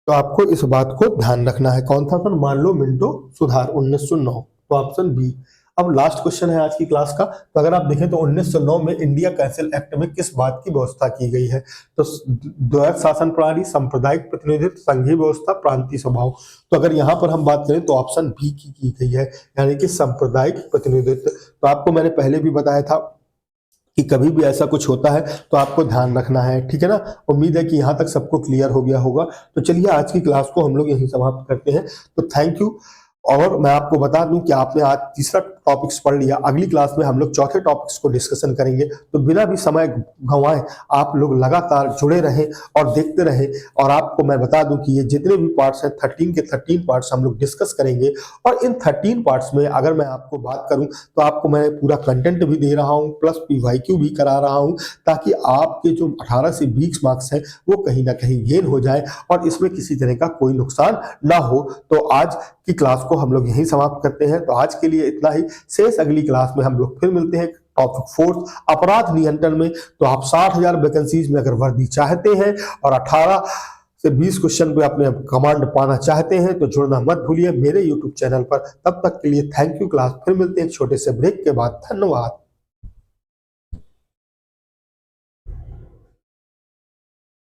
तो आपको इस बात को ध्यान रखना है, कौन था सर, मार्लो मिंटो सुधार 1909। तो ऑप्शन बी। अब लास्ट क्वेश्चन है आज की क्लास का। तो अगर आप देखें तो 1909 में इंडिया काउंसिल एक्ट में किस बात की व्यवस्था की गई है? तो द्वैध शासन प्रणाली, सांप्रदायिक प्रतिनिधित्व, संघीय व्यवस्था, प्रांतीय स्वभाव। तो अगर यहाँ पर हम बात करें तो ऑप्शन बी की गई है, यानी कि सांप्रदायिक प्रतिनिधित्व। तो आपको मैंने पहले भी बताया था कि कभी भी ऐसा कुछ होता है तो आपको ध्यान रखना है, ठीक है ना। उम्मीद है कि यहाँ तक सबको क्लियर हो गया होगा। तो चलिए आज की क्लास को हम लोग यहीं समाप्त करते हैं। तो थैंक यू। और मैं आपको बता दूं कि आपने आज तीसरा टॉपिक्स पढ़ लिया, अगली क्लास में हम लोग चौथे टॉपिक्स को डिस्कशन करेंगे। तो बिना भी समय गंवाए आप लोग लगातार जुड़े रहें और देखते रहें। और आपको मैं बता दूं कि ये जितने भी पार्ट्स हैं 13 के 13 पार्ट्स हम लोग डिस्कस करेंगे। और इन 13 पार्ट्स में अगर मैं आपको बात करूं तो आपको मैं पूरा कंटेंट भी दे रहा हूं, प्लस PYQ भी करा रहा हूं, ताकि आपके जो 18 से 20 मार्क्स हैं वो कहीं ना कहीं गेन हो जाए और इसमें किसी तरह का कोई नुकसान ना हो। तो आज की क्लास को हम लोग यहीं समाप्त करते हैं। तो आज के लिए इतना ही। शेष अगली क्लास में हम लोग फिर मिलते हैं टॉपिक 4 अपराध नियंत्रण में। तो आप 60,000 वैकेंसीज में अगर वर्दी चाहते हैं और 18 से 20 क्वेश्चन पे अपने कमांड पाना चाहते हैं तो जुड़ना मत भूलिए मेरे YouTube चैनल पर। तब तक के लिए थैंक यू। क्लास फिर मिलते हैं एक छोटे से ब्रेक के बाद। धन्यवाद।